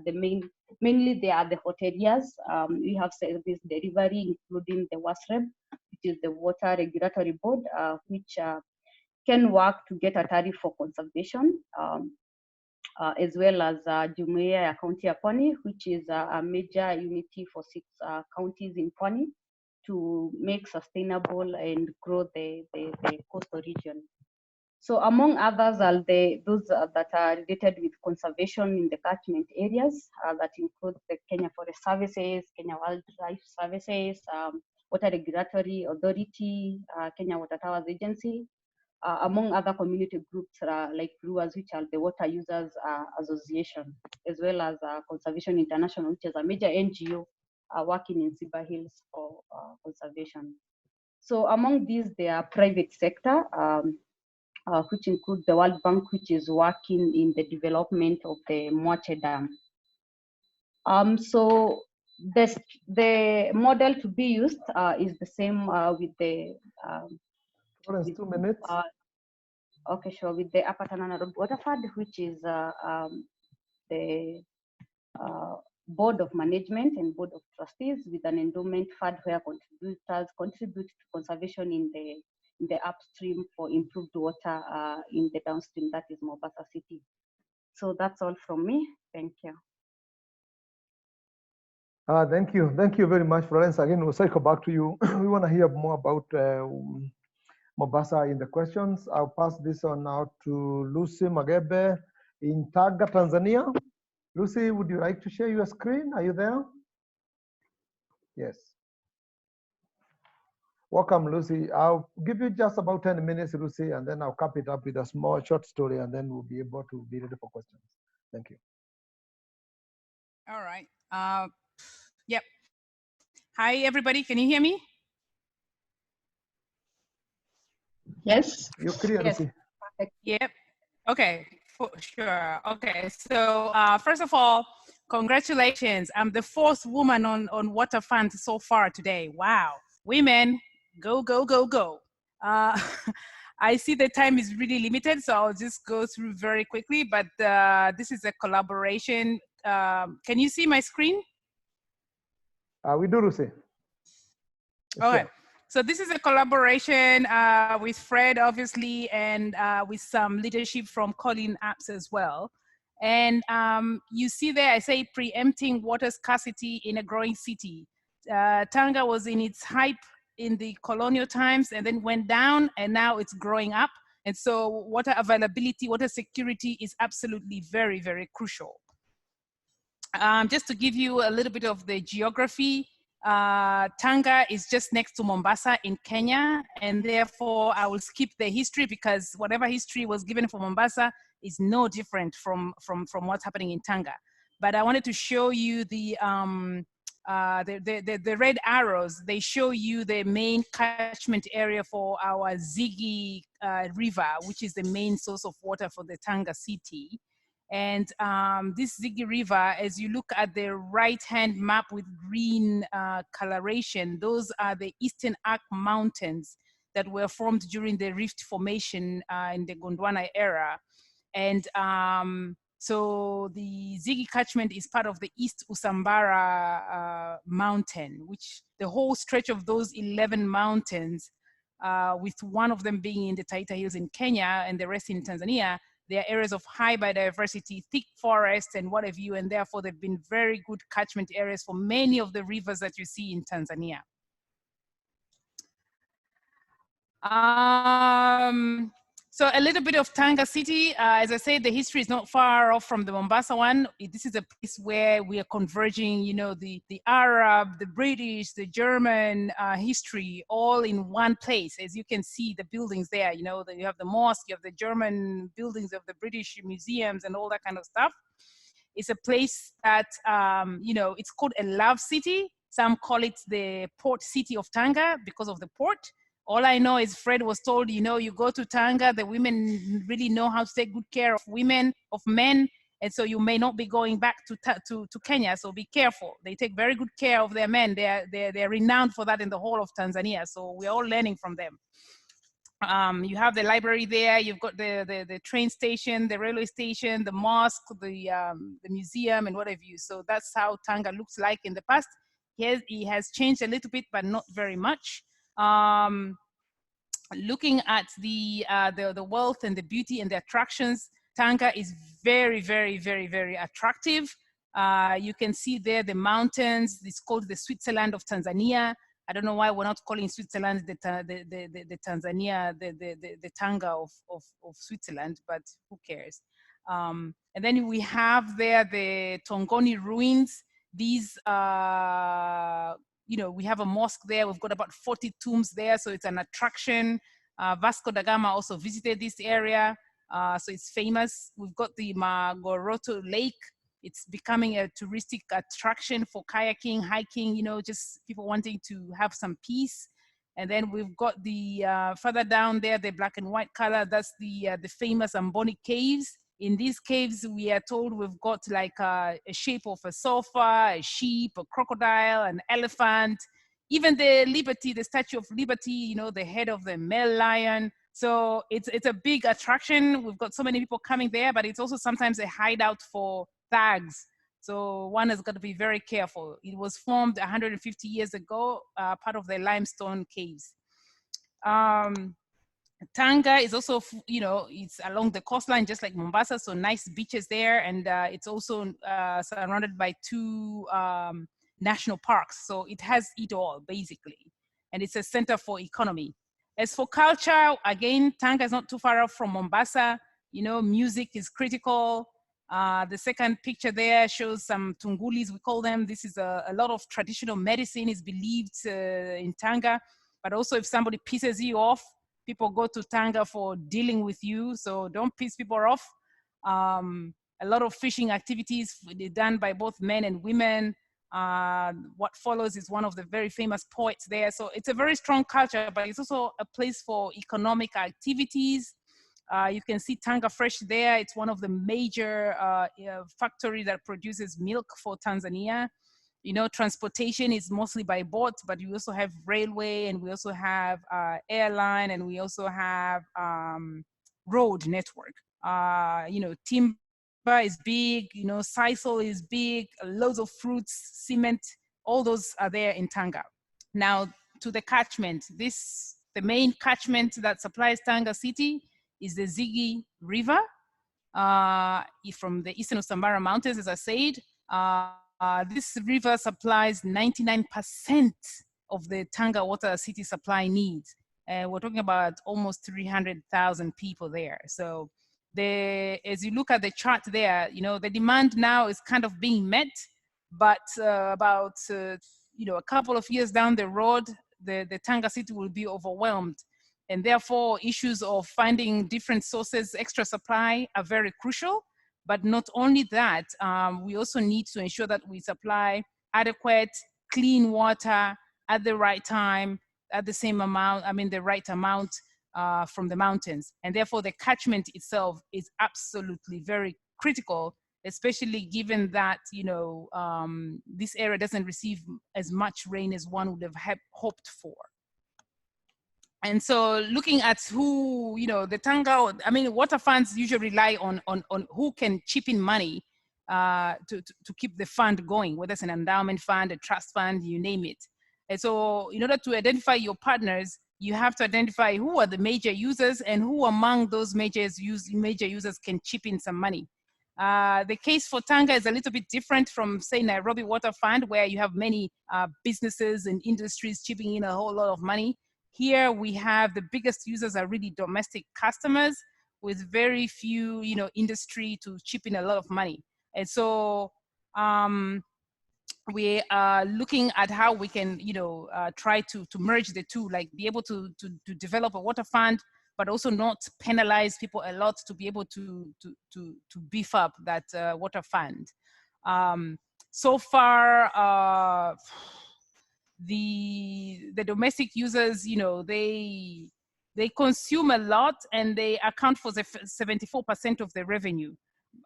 mainly they are the hoteliers. We have service delivery, including the WASREB, which is the Water Regulatory Board, which can work to get a tariff for conservation, as well as Jumuiya ya County ya Pwani, which is a major unity for 6 counties in Pwani, to make sustainable and grow the coastal region. So among others are those that are related with conservation in the catchment areas, that include the Kenya Forest Services, Kenya Wildlife Services, Water Regulatory Authority, Kenya Water Towers Agency, among other community groups like Brewers, which are the Water Users Association, as well as Conservation International, which is a major NGO working in Siba Hills for conservation. So among these, there are private sector, which include the World Bank, which is working in the development of the Moche Dam. So the model to be used is the same with the 2 minutes. Okay, sure. With the Upper Tana Nairobi Water Fund, which is the Board of Management and Board of Trustees, with an endowment fund where contributors contribute to conservation in the upstream for improved water in the downstream, that is Mombasa City. So that's all from me. Thank you. Thank you very much, Florence. Again, we'll cycle back to you. We want to hear more about Mombasa in the questions. I'll pass this on now to Lucy Magebe in Tanga, Tanzania. Lucy, would you like to share your screen? Are you there? Yes. Welcome, Lucy. I'll give you just about 10 minutes, Lucy, and then I'll cap it up with a small short story, and then we'll be able to be ready for questions. Thank you. All right. Yep. Hi, everybody. Can you hear me? Yes. You're clear, Yes. Lucy. Yep. Okay. Sure. Okay. So first of all, congratulations. I'm the fourth woman on Waterfront so far today. Wow. Women, go, go, go, go. I see the time is really limited, so I'll just go through very quickly, but this is a collaboration. Can you see my screen? We do, Lucy. Okay. So this is a collaboration with Fred, obviously, and with some leadership from Colin Apps as well. And you see there, I say preempting water scarcity in a growing city. Tanga was in its hype in the colonial times and then went down, and now it's growing up. And so water availability, water security is absolutely very, very crucial. Just to give you a little bit of the geography, Tanga is just next to Mombasa in Kenya, and therefore I will skip the history because whatever history was given for Mombasa is no different from what's happening in Tanga. But I wanted to show you the red arrows. They show you the main catchment area for our Zigi River, which is the main source of water for the Tanga city. And this Zigi River, as you look at the right-hand map with green coloration, those are the Eastern Arc Mountains that were formed during the Rift Formation in the Gondwana era. And so the Zigi catchment is part of the East Usambara mountain, which the whole stretch of those 11 mountains, with one of them being in the Taita Hills in Kenya and the rest in Tanzania, they are areas of high biodiversity, thick forests and what have you, and therefore they've been very good catchment areas for many of the rivers that you see in Tanzania. So a little bit of Tanga City. As I said, the history is not far off from the Mombasa one. This is a place where we are converging, you know, the Arab, the British, the German history all in one place. As you can see, the buildings there, you know, you have the mosque, you have the German buildings of the British museums and all that kind of stuff. It's a place that, you know, it's called a love city. Some call it the port city of Tanga because of the port. All I know is Fred was told, you know, you go to Tanga, the women really know how to take good care of women, of men, and so you may not be going back to Kenya, so be careful. They take very good care of their men. They're renowned for that in the whole of Tanzania, so we're all learning from them. You have the library there, you've got the train station, the railway station, the mosque, the museum, and what have you. So that's how Tanga looks like in the past. It has changed a little bit, but not very much. Looking at the wealth and the beauty and the attractions, Tanga is very, very, very, very attractive. You can see there the mountains. It's called the Switzerland of Tanzania. I don't know why we're not calling Switzerland the Tanzania, the Tanga of Switzerland, but who cares? And then we have there the Tongoni ruins. These you know, we have a mosque there. We've got about 40 tombs there, so it's an attraction. Vasco da Gama also visited this area, so it's famous. We've got the Magoroto Lake. It's becoming a touristic attraction for kayaking, hiking, you know, just people wanting to have some peace. And then we've got the, further down there, the black and white color, that's the famous Amboni Caves. In these caves, we are told we've got like a shape of a sofa, a sheep, a crocodile, an elephant, even the Liberty, the Statue of Liberty, you know, the head of the male lion. So it's a big attraction. We've got so many people coming there, but it's also sometimes a hideout for thugs. So one has got to be very careful. It was formed 150 years ago, part of the limestone caves. Tanga is also, you know, it's along the coastline, just like Mombasa, so nice beaches there. And it's also surrounded by two national parks. So it has it all, basically. And it's a center for economy. As for culture, again, Tanga is not too far off from Mombasa. You know, music is critical. The second picture there shows some tungulis, we call them. This is a lot of traditional medicine is believed in Tanga. but also if somebody pisses you off, people go to Tanga for dealing with you. So don't piss people off. A lot of fishing activities done by both men and women. What follows is one of the very famous poets there. So it's a very strong culture, but it's also a place for economic activities. You can see Tanga Fresh there. It's one of the major factory that produces milk for Tanzania. You know, transportation is mostly by boat, but we also have railway, and we also have airline, and we also have road network. You know, timber is big, you know, sisal is big, loads of fruits, cement, all those are there in Tanga. Now to the catchment, the main catchment that supplies Tanga City is the Zigi River from the eastern Usambara Mountains, as I said. This river supplies 99% of the Tanga Water City supply needs. We're talking about almost 300,000 people there. So as you look at the chart there, you know, the demand now is kind of being met, but about you know, a couple of years down the road, the Tanga City will be overwhelmed. And therefore, issues of finding different sources, extra supply are very crucial. But not only that, we also need to ensure that we supply adequate, clean water at the right time, at the same amount, I mean, the right amount from the mountains. And therefore, the catchment itself is absolutely very critical, especially given that, you know, this area doesn't receive as much rain as one would have hoped for. And so looking at who, you know, the Tanga, I mean, water funds usually rely on who can chip in money to keep the fund going, whether it's an endowment fund, a trust fund, you name it. And so in order to identify your partners, you have to identify who are the major users and who among those major users can chip in some money. The case for Tanga is a little bit different from, say, Nairobi Water Fund, where you have many businesses and industries chipping in a whole lot of money. Here we have the biggest users are really domestic customers with very few, you know, industry to chip in a lot of money. And so we are looking at how we can, you know, try to merge the two, like be able to develop a water fund, but also not penalize people a lot to be able to beef up that water fund. So far, the domestic users, you know, they consume a lot and they account for the 74% of the revenue.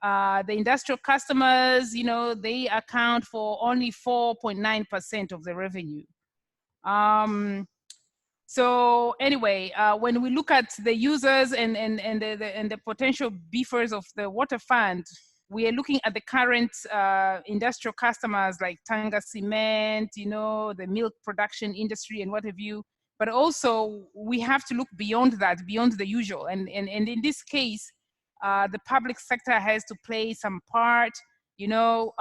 The industrial customers, you know, they account for only 4.9% of the revenue. So anyway, when we look at the users and the potential beefers of the water fund, we are looking at the current industrial customers like Tanga Cement, you know, the milk production industry and what have you. But also we have to look beyond that, beyond the usual. And in this case, the public sector has to play some part. You know,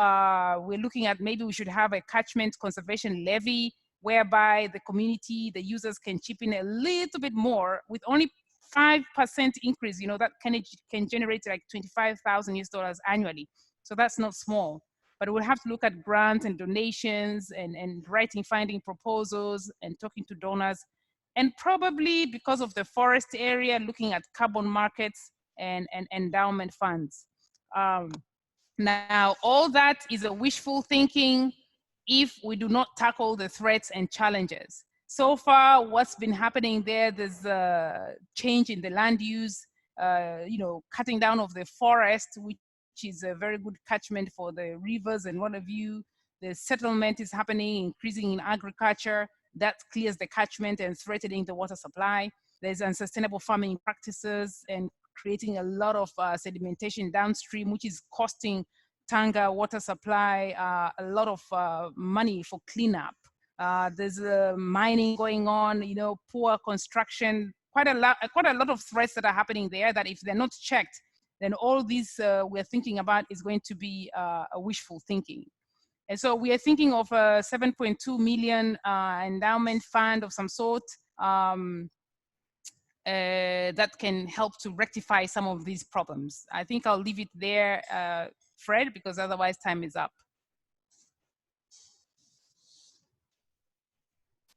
we're looking at maybe we should have a catchment conservation levy whereby the community, the users can chip in a little bit more with only 5% increase, you know, that can generate like $25,000 annually. So that's not small, but we'll have to look at grants and donations and finding proposals and talking to donors. And probably because of the forest area, looking at carbon markets and endowment funds. Now, all that is a wishful thinking if we do not tackle the threats and challenges. So far, what's been happening there, there's a change in the land use, you know, cutting down of the forest, which is a very good catchment for the rivers and what have you. The settlement is happening, increasing in agriculture. That clears the catchment and threatening the water supply. There's unsustainable farming practices and creating a lot of sedimentation downstream, which is costing Tanga water supply a lot of money for cleanup. There's mining going on, you know, poor construction, quite a lot of threats that are happening there that if they're not checked, then all these we're thinking about is going to be a wishful thinking. And so we are thinking of a 7.2 million endowment fund of some sort that can help to rectify some of these problems. I think I'll leave it there, Fred, because otherwise time is up.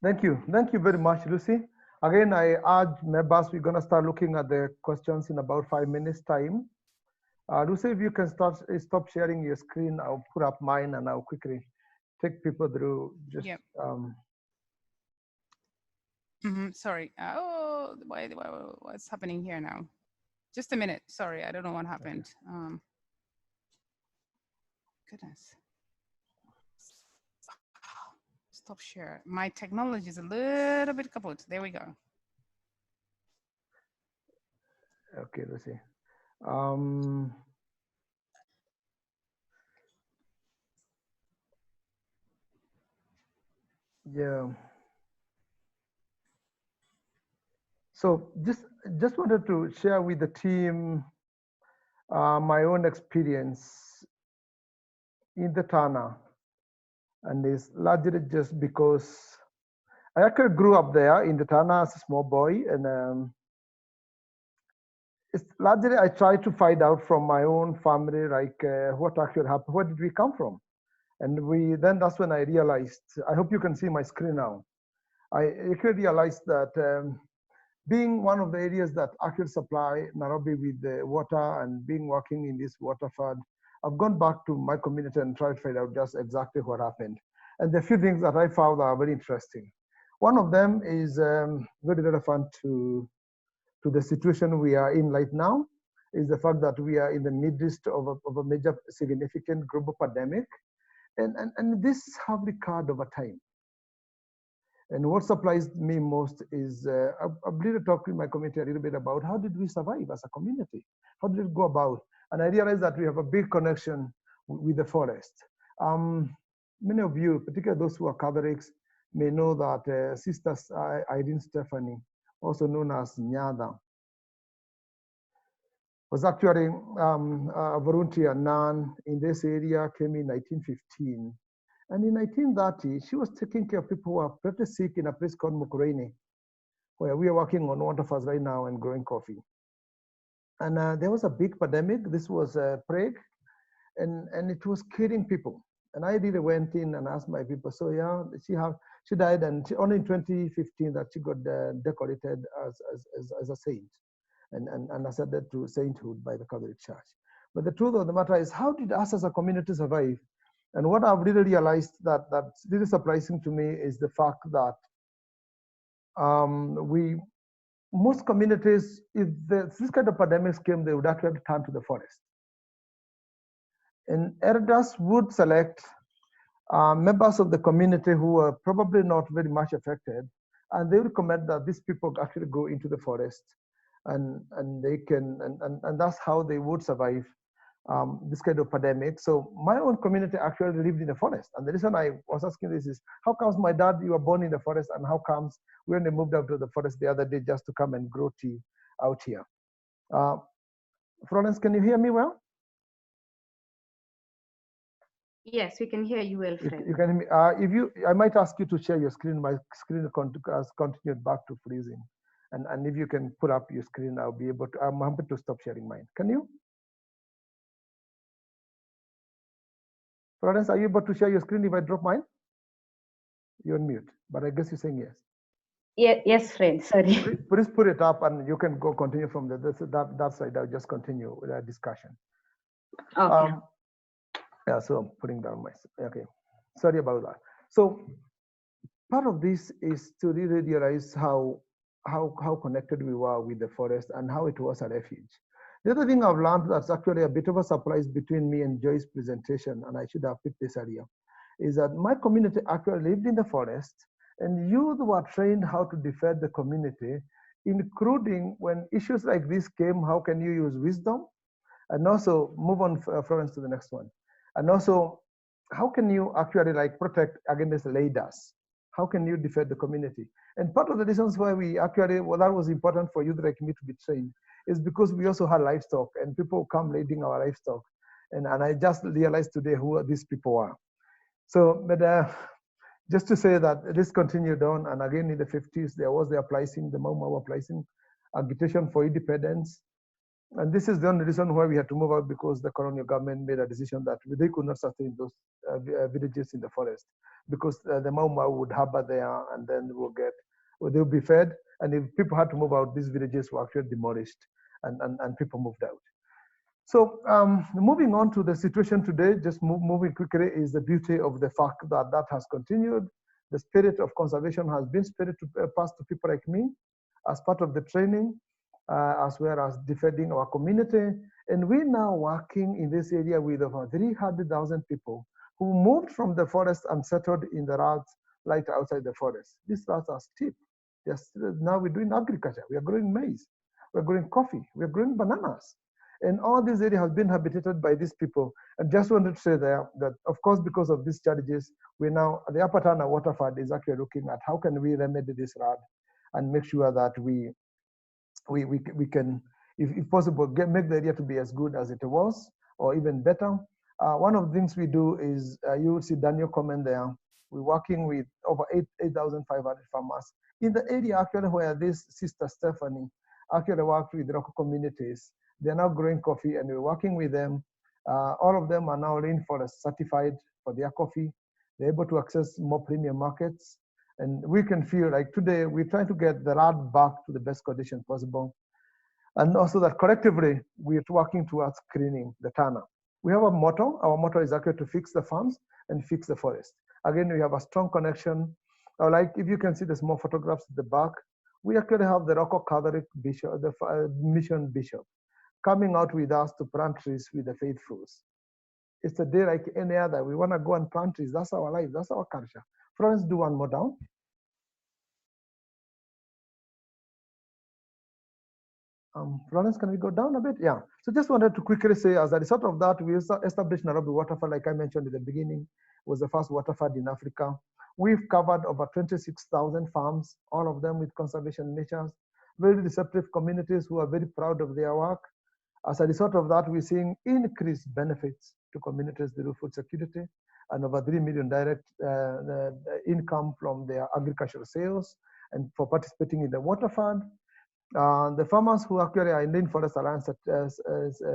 Thank you very much, Lucy. Again, I urge members, we're gonna start looking at the questions in about 5 minutes time. Lucy, if you can stop sharing your screen, I'll put up mine and I'll quickly take people through just, Yep. Sorry. Oh, what's happening here now? Just a minute. Sorry, I don't know what happened. Goodness. Stop share. My technology is a little bit kaput. There we go. Okay, Lucy. Yeah. So just wanted to share with the team my own experience in the Tana, and it's largely just because I actually grew up there in the Tana as a small boy, and it's largely I tried to find out from my own family, like what actually happened, where did we come from, and that's when I realized. I hope you can see my screen now. I actually realized that being one of the areas that actually supply Nairobi with the water and being working in this water fund, I've gone back to my community and tried to find out just exactly what happened. And the few things that I found are very interesting. One of them is very relevant to the situation we are in right now, is the fact that we are in the midst of a major significant global pandemic. And this have recurred over time. And what surprised me most is I've really talked with my community a little bit about how did we survive as a community? How did it go about? And I realized that we have a big connection with the forest. Many of you, particularly those who are Catholics, may know that Sister Irene Stephanie, also known as Nyada, was actually a volunteer nun in this area, came in 1915. And in 1930, she was taking care of people who are pretty sick in a place called Mukureni, where we are working on waterfalls right now and growing coffee. And there was a big pandemic. This was plague, and it was killing people. And I really went in and asked my people, so yeah, she died, and only in 2015 that she got decorated as a saint, and ascended to sainthood by the Catholic Church. But the truth of the matter is, how did us as a community survive? And what I've really realized that's really surprising to me is the fact that most communities, if this kind of pandemics came, they would actually turn to the forest. And elders would select members of the community who are probably not very much affected, and they would recommend that these people actually go into the forest, and they can, and that's how they would survive this kind of pandemic. So my own community actually lived in the forest. And the reason I was asking this is, how comes my dad, you were born in the forest, and how comes we only moved out to the forest the other day just to come and grow tea out here? Florence, can you hear me well? Yes, we can hear you well, Fred. You can hear me. I might ask you to share your screen. My screen has continued back to freezing. And if you can put up your screen, I'll be able to, I'm happy to stop sharing mine. Can you? Florence, are you able to share your screen if I drop mine? You're on mute, but I guess you're saying yes. Yes, Fred, sorry. Please put it up and you can go continue from that side. I'll just continue with our discussion. Okay. Yeah, so I'm putting down my, okay. Sorry about that. So part of this is to really realize how connected we were with the forest and how it was a refuge. The other thing I've learned that's actually a bit of a surprise between me and Joy's presentation, and I should have picked this earlier, is that my community actually lived in the forest, and youth were trained how to defend the community, including when issues like this came, how can you use wisdom? And also, move on, Florence, to the next one. And also, how can you actually like protect against leaders? How can you defend the community? And part of the reasons why we actually, well, that was important for youth like me to be trained is because we also had livestock and people come leading our livestock. And I just realized today who these people are. So, but just to say that this continued on, and again in the 50s, there was the uprising, the Mau Mau uprising, agitation for independence. And this is the only reason why we had to move out, because the colonial government made a decision that they could not sustain those villages in the forest, because the Mau Mau would harbor there, and then they'll be fed. And if people had to move out, these villages were actually demolished, and people moved out. So moving on to the situation today, just moving quickly, is the beauty of the fact that that has continued. The spirit of conservation has been passed to people like me as part of the training, as well as defending our community. And we're now working in this area with over 300,000 people who moved from the forest and settled in the rats right outside the forest. These rats are steep. Now we're doing agriculture. We are growing maize. We're growing coffee. We're growing bananas. And all this area has been habitated by these people. And just wanted to say there that, of course, because of these challenges, we now, the Upper Tana Water Fund is actually looking at how can we remedy this rat and make sure that we can, if possible, make the area to be as good as it was, or even better. One of the things we do is, you will see Daniel comment there, we're working with over 8,500 farmers in the area actually where this sister Stephanie actually worked with local communities. They're now growing coffee, and we're working with them. All of them are now rainforest certified for their coffee. They're able to access more premium markets. And we can feel like today we're trying to get the rat back to the best condition possible. And also that collectively, we're working towards cleaning the Tana. We have a motto. Our motto is actually to fix the farms and fix the forest. Again, we have a strong connection. Like if you can see the small photographs at the back, we actually have the local Catholic bishop, the mission bishop, coming out with us to plant trees with the faithfuls. It's a day like any other. We want to go and plant trees. That's our life. That's our culture. Florence, do one more down. Florence, can we go down a bit? Yeah. So just wanted to quickly say, as a result of that, we established Nairobi Waterfund, like I mentioned in the beginning, was the first water fund in Africa. We've covered over 26,000 farms, all of them with conservation measures, very receptive communities who are very proud of their work. As a result of that, we're seeing increased benefits to communities through food security and over 3 million direct income from their agricultural sales and for participating in the water fund. The farmers who actually are in the Rainforest Alliance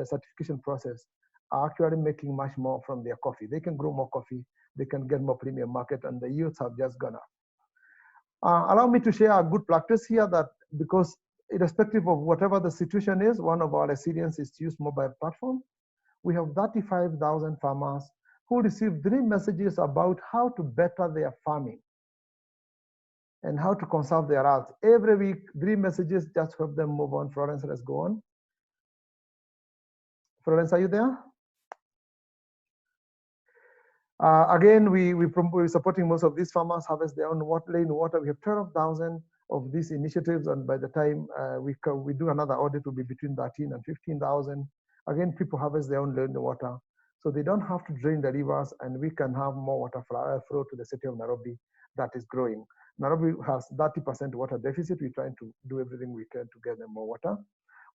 certification process are actually making much more from their coffee. They can grow more coffee, they can get more premium market, and the yields have just gone up. Allow me to share a good practice here that, because irrespective of whatever the situation is, one of our resilience is to use mobile platform. We have 35,000 farmers who receive 3 messages about how to better their farming and how to conserve their earth. Every week, 3 messages just help them move on. Florence, let's go on. Florence, are you there? Again, we're supporting most of these farmers harvest their own rainwater. We have 12,000 of these initiatives, and by the time we do another audit, will be between 13 and 15,000. Again, people harvest their own rainwater, so they don't have to drain the rivers, and we can have more water flow to the city of Nairobi that is growing. Nairobi has 30% water deficit. We're trying to do everything we can to get them more water.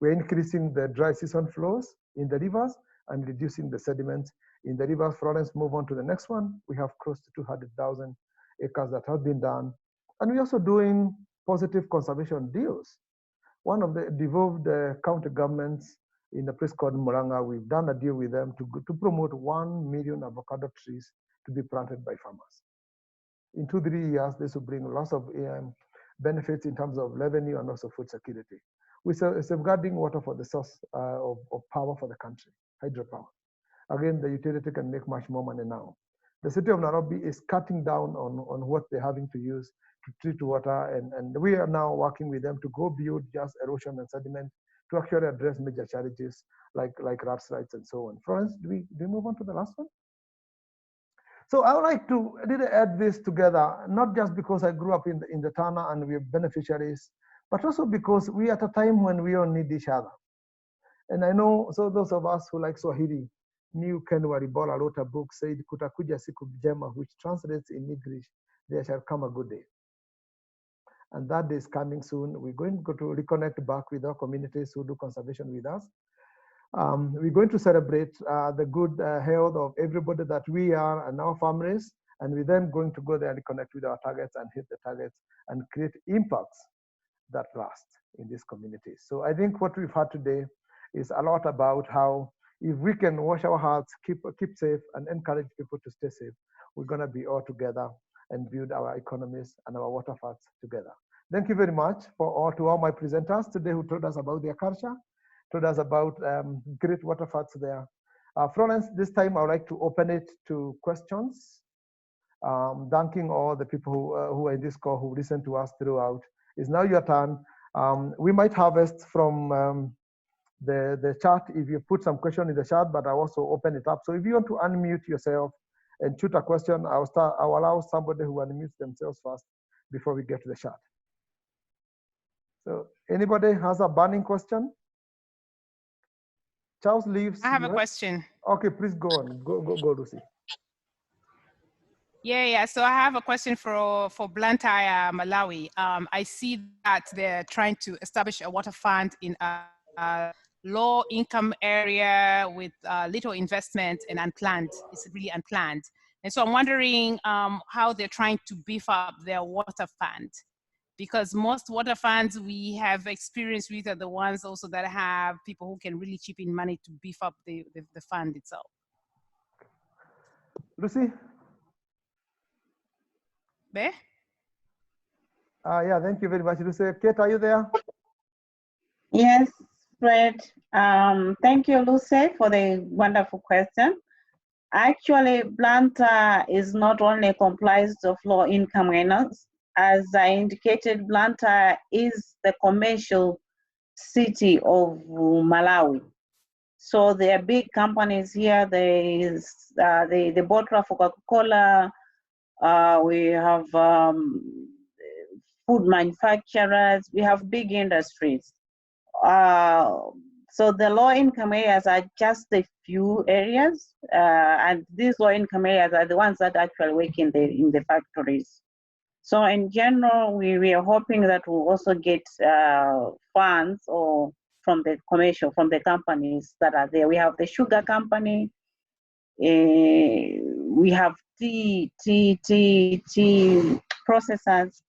We're increasing the dry season flows in the rivers and reducing the sediments in the rivers. Florence, move on to the next one. We have close to 200,000 acres that have been done. And we're also doing positive conservation deals. One of the devolved county governments in a place called Muranga, we've done a deal with them to promote 1 million avocado trees to be planted by farmers. In 2-3 years, this will bring lots of benefits in terms of revenue and also food security. We're safeguarding water for the source of power for the country, hydropower. Again, the utility can make much more money now. The city of Nairobi is cutting down on what they're having to use to treat water, and we are now working with them to go beyond just erosion and sediment to actually address major challenges like rats, rights, and so on. Florence, do we move on to the last one? So I would like to really add this together, not just because I grew up in the Tana and we're beneficiaries, but also because we're at a time when we all need each other. And I know, so those of us who like Swahili knew Ken Walibora wrote a book, said, Kutakuja siku njema, which translates in English, there shall come a good day. And that day is coming soon. We're going to reconnect back with our communities who do conservation with us. We're going to celebrate the good health of everybody that we are and our families, and we're then going to go there and connect with our targets and hit the targets and create impacts that last in these communities. So I think what we've had today is a lot about how if we can wash our hearts, keep safe, and encourage people to stay safe, we're going to be all together and build our economies and our waterfalls together. Thank you very much to all my presenters today who told us about their culture, told us about great waterfalls there. Florence, this time I would like to open it to questions. Thanking all the people who are in this call who listened to us throughout. It's now your turn. We might harvest from the chat if you put some question in the chat, but I also open it up. So if you want to unmute yourself and shoot a question, I'll allow somebody who unmutes themselves first before we get to the chat. So anybody has a burning question? Charles Leaves. I have a question. Okay, please go on. Go, Lucy. Yeah. So I have a question for Blantyre, Malawi. I see that they're trying to establish a water fund in a low-income area with little investment and unplanned. It's really unplanned. And so I'm wondering how they're trying to beef up their water fund, because most water funds we have experience with are the ones also that have people who can really chip in money to beef up the fund itself. Lucy? There? Yeah, thank you very much, Lucy. Kate, are you there? Yes, Fred. Thank you, Lucy, for the wonderful question. Actually, Blantyre is not only comprised of low-income earners. As I indicated, Blantyre is the commercial city of Malawi. So there are big companies here. There is the bottler for Coca-Cola. We have food manufacturers. We have big industries. So the low-income areas are just a few areas, and these low-income areas are the ones that actually work in the factories. So in general, we are hoping that we'll also get funds or from the companies that are there. We have the sugar company. We have tea processors.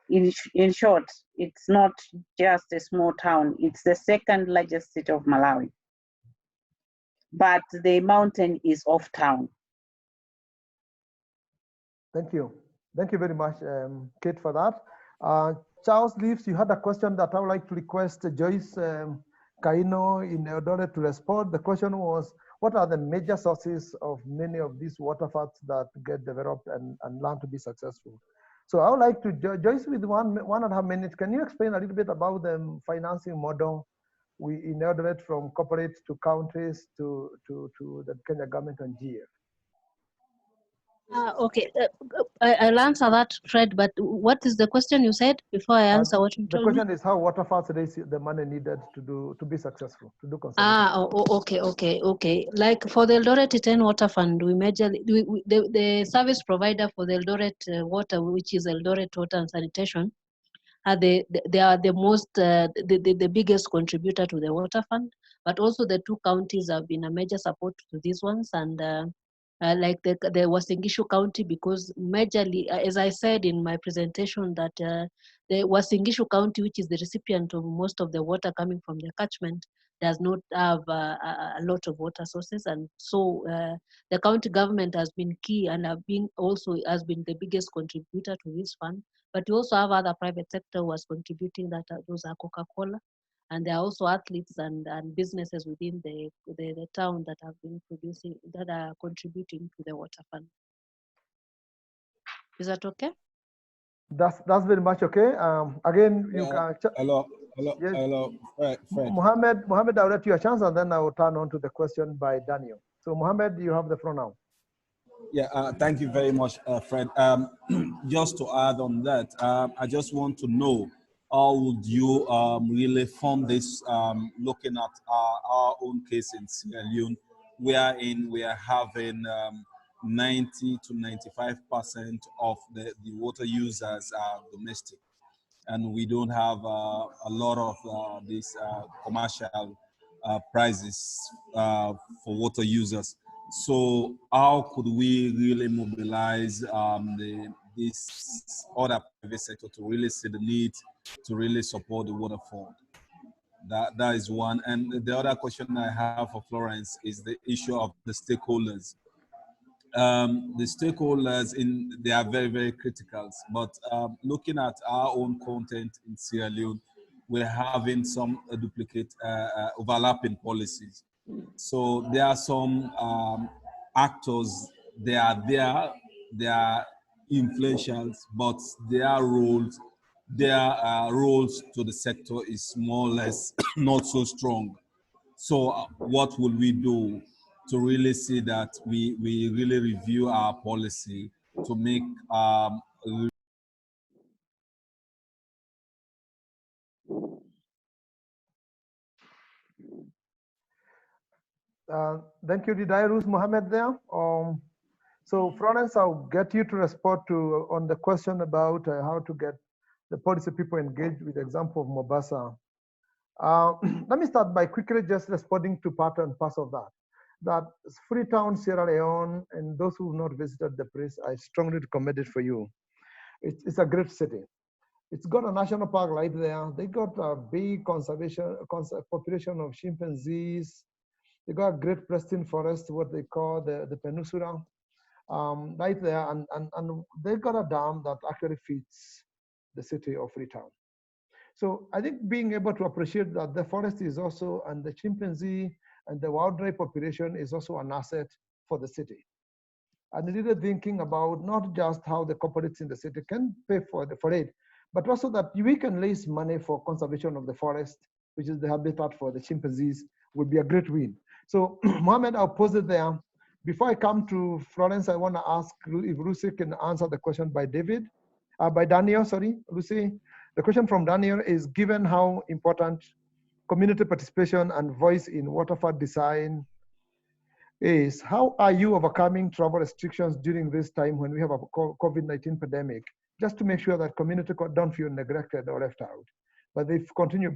In short, it's not just a small town. It's the second largest city of Malawi. But the mountain is off town. Thank you. Thank you very much, Kate, for that. Charles Leaves, you had a question that I would like to request Joyce Kaino in order to respond. The question was, what are the major sources of many of these waterfalls that get developed and learn to be successful? So I would like to, Joyce, with one and a half minutes, can you explain a little bit about the financing model we inherited from corporates to countries to the Kenya government and GF? Okay, I'll answer that, Fred, but what is the question you said before I answer what you told me? The question is how waterfalls raise the money needed to be successful, to do conservation. Okay. Like for the Eldoret 10 Water Fund, we majorly, the service provider for the Eldoret water, which is Eldoret Water and Sanitation, they are the most, the biggest contributor to the water fund, but also the two counties have been a major support to these ones, and like the Uasin Gishu County, because majorly, as I said in my presentation, that the Uasin Gishu County, which is the recipient of most of the water coming from the catchment, does not have a lot of water sources, and so the county government has been key and has been the biggest contributor to this fund. But we also have other private sector who is contributing, that those are Coca-Cola, and there are also athletes and businesses within the town that have been that are contributing to the water fund. Is that okay? That's very much okay. Again, you can. Hello, Fred. Mohammed, I'll let you a chance, and then I will turn on to the question by Daniel. So Mohammed, you have the floor now. Yeah, thank you very much, Fred. Just to add on that, I just want to know, how would you really form this, looking at our own case in Sierra Leone, wherein we are having 90 to 95% of the water users are domestic, and we don't have a lot of these commercial prices for water users. So how could we really mobilize this other private sector to really see the need to really support the water fund? That is one. And the other question I have for Florence is the issue of the stakeholders. The stakeholders they are very, very critical. But looking at our own content in Sierra Leone, we're having some duplicate overlapping policies. So there are some actors, they are there, they are influential, but their roles to the sector is more or less not so strong. So what will we do to really see that we really review our policy to make Thank you. Did I lose Mohammed there? So Florence, I'll get you to respond to on the question about how to get the policy people engaged with the example of Mombasa. Let me start by quickly just responding to part and parts of that. That Freetown, Sierra Leone, and those who have not visited the place, I strongly recommend it for you. It's a great city. It's got a national park right there. They got a big population of chimpanzees. They got a great pristine forest, what they call the peninsula, right there. And they got a dam that actually feeds the city of Freetown. So I think being able to appreciate that the forest is also, and the chimpanzee and the wildlife population is also an asset for the city. And really thinking about not just how the corporates in the city can pay for it, but also that we can raise money for conservation of the forest, which is the habitat for the chimpanzees, would be a great win. So Mohammed, I'll pose it there. Before I come to Florence, I want to ask if Lucy can answer the question by Daniel, sorry, Lucy. The question from Daniel is, given how important community participation and voice in waterfront design is, how are you overcoming travel restrictions during this time when we have a COVID-19 pandemic, just to make sure that community don't feel neglected or left out, but they continue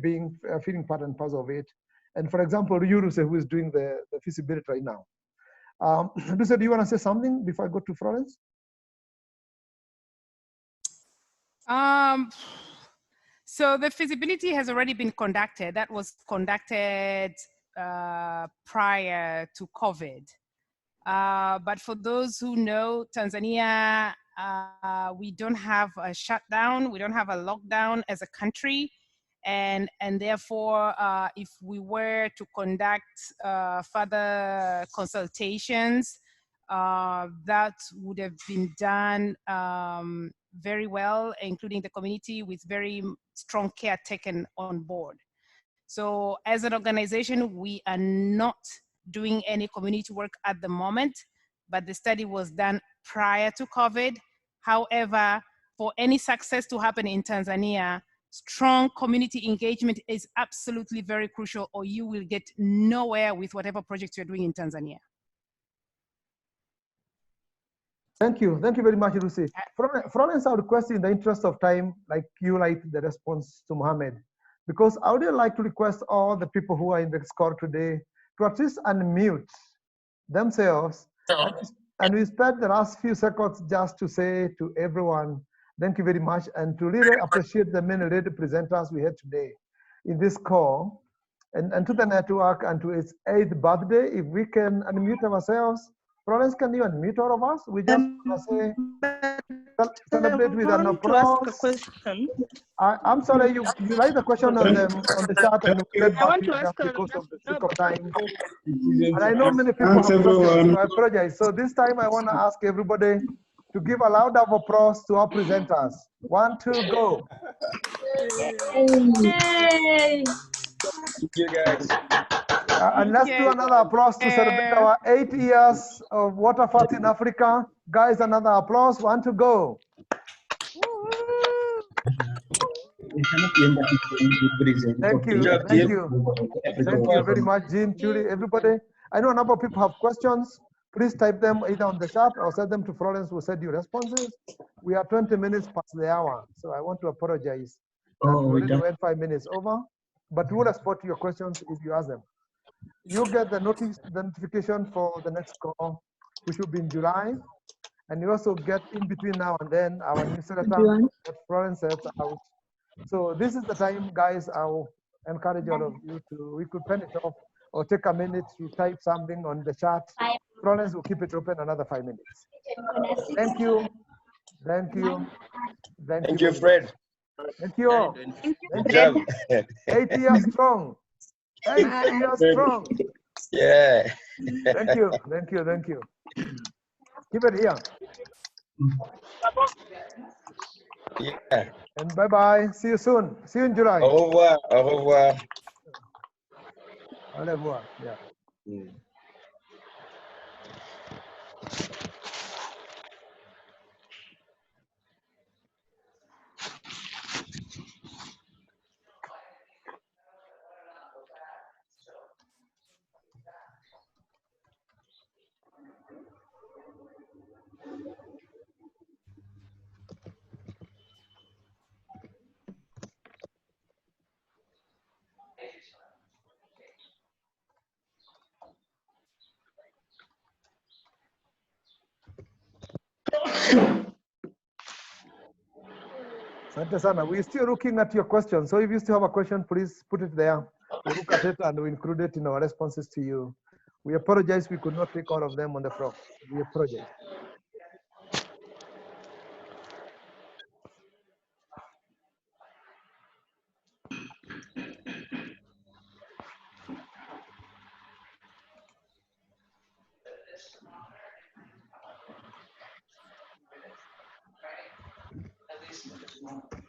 feeling part and parcel of it. And for example, you, Lucy, who is doing the feasibility right now. Lucy, do you want to say something before I go to Florence? So the feasibility has already been conducted. That was conducted prior to COVID. But for those who know, Tanzania, we don't have a shutdown, we don't have a lockdown as a country. And therefore, if we were to conduct further consultations, that would have been done very well, including the community, with very strong care taken on board. So as an organization, we are not doing any community work at the moment, but the study was done prior to COVID. However, for any success to happen in Tanzania, strong community engagement is absolutely very crucial, or you will get nowhere with whatever project you're doing in Tanzania. Thank you very much, Lucy. Florence, I would request in the interest of time, like you like the response to Mohammed, because I would like to request all the people who are in the call today to at least unmute themselves. And we spent the last few seconds just to say to everyone, thank you very much, and to really appreciate the many lady presenters we had today in this call, and to the network, and to its 8th birthday. If we can unmute ourselves. Florence, can you unmute all of us? We just say, celebrate with an applause. I'm sorry, you like the question on the chat, and we'll get back to you just because of the sake of time. And I know many people have questions, so I apologize. So this time I want to ask everybody to give a loud applause to our presenters. 1, 2, go. Yay. Thank you, guys. And let's do another applause to celebrate our 8 years of Waterfront in Africa. Guys, another applause. 1, 2, go. Thank you. Thank you. Thank you very much, Jean, Julie, everybody. I know a number of people have questions. Please type them either on the chat or send them to Florence, who send you responses. We are 20 minutes past the hour, so I want to apologize. We already went 5 minutes over, but we'll respond to your questions if you ask them. You get the notification for the next call, which will be in July. And you also get in between now and then our newsletter that Florence sets out. So this is the time, guys. I'll encourage all of you to, we could pen it off or take a minute to type something on the chat. Florence will keep it open another 5 minutes. Thank you. Thank you. Thank you, Fred. Thank you all. Good job. 8 years strong. 8 years strong. Yeah. Thank you. Thank you. Thank you. Keep it here. Yeah. And bye-bye. See you soon. See you in July. Au revoir. Au revoir. Au revoir. Yeah. Mm. Asante sana. We're still looking at your questions. So if you still have a question, please put it there. We'll look at it and we'll include it in our responses to you. We apologize we could not take all of them on the floor. We apologize. At least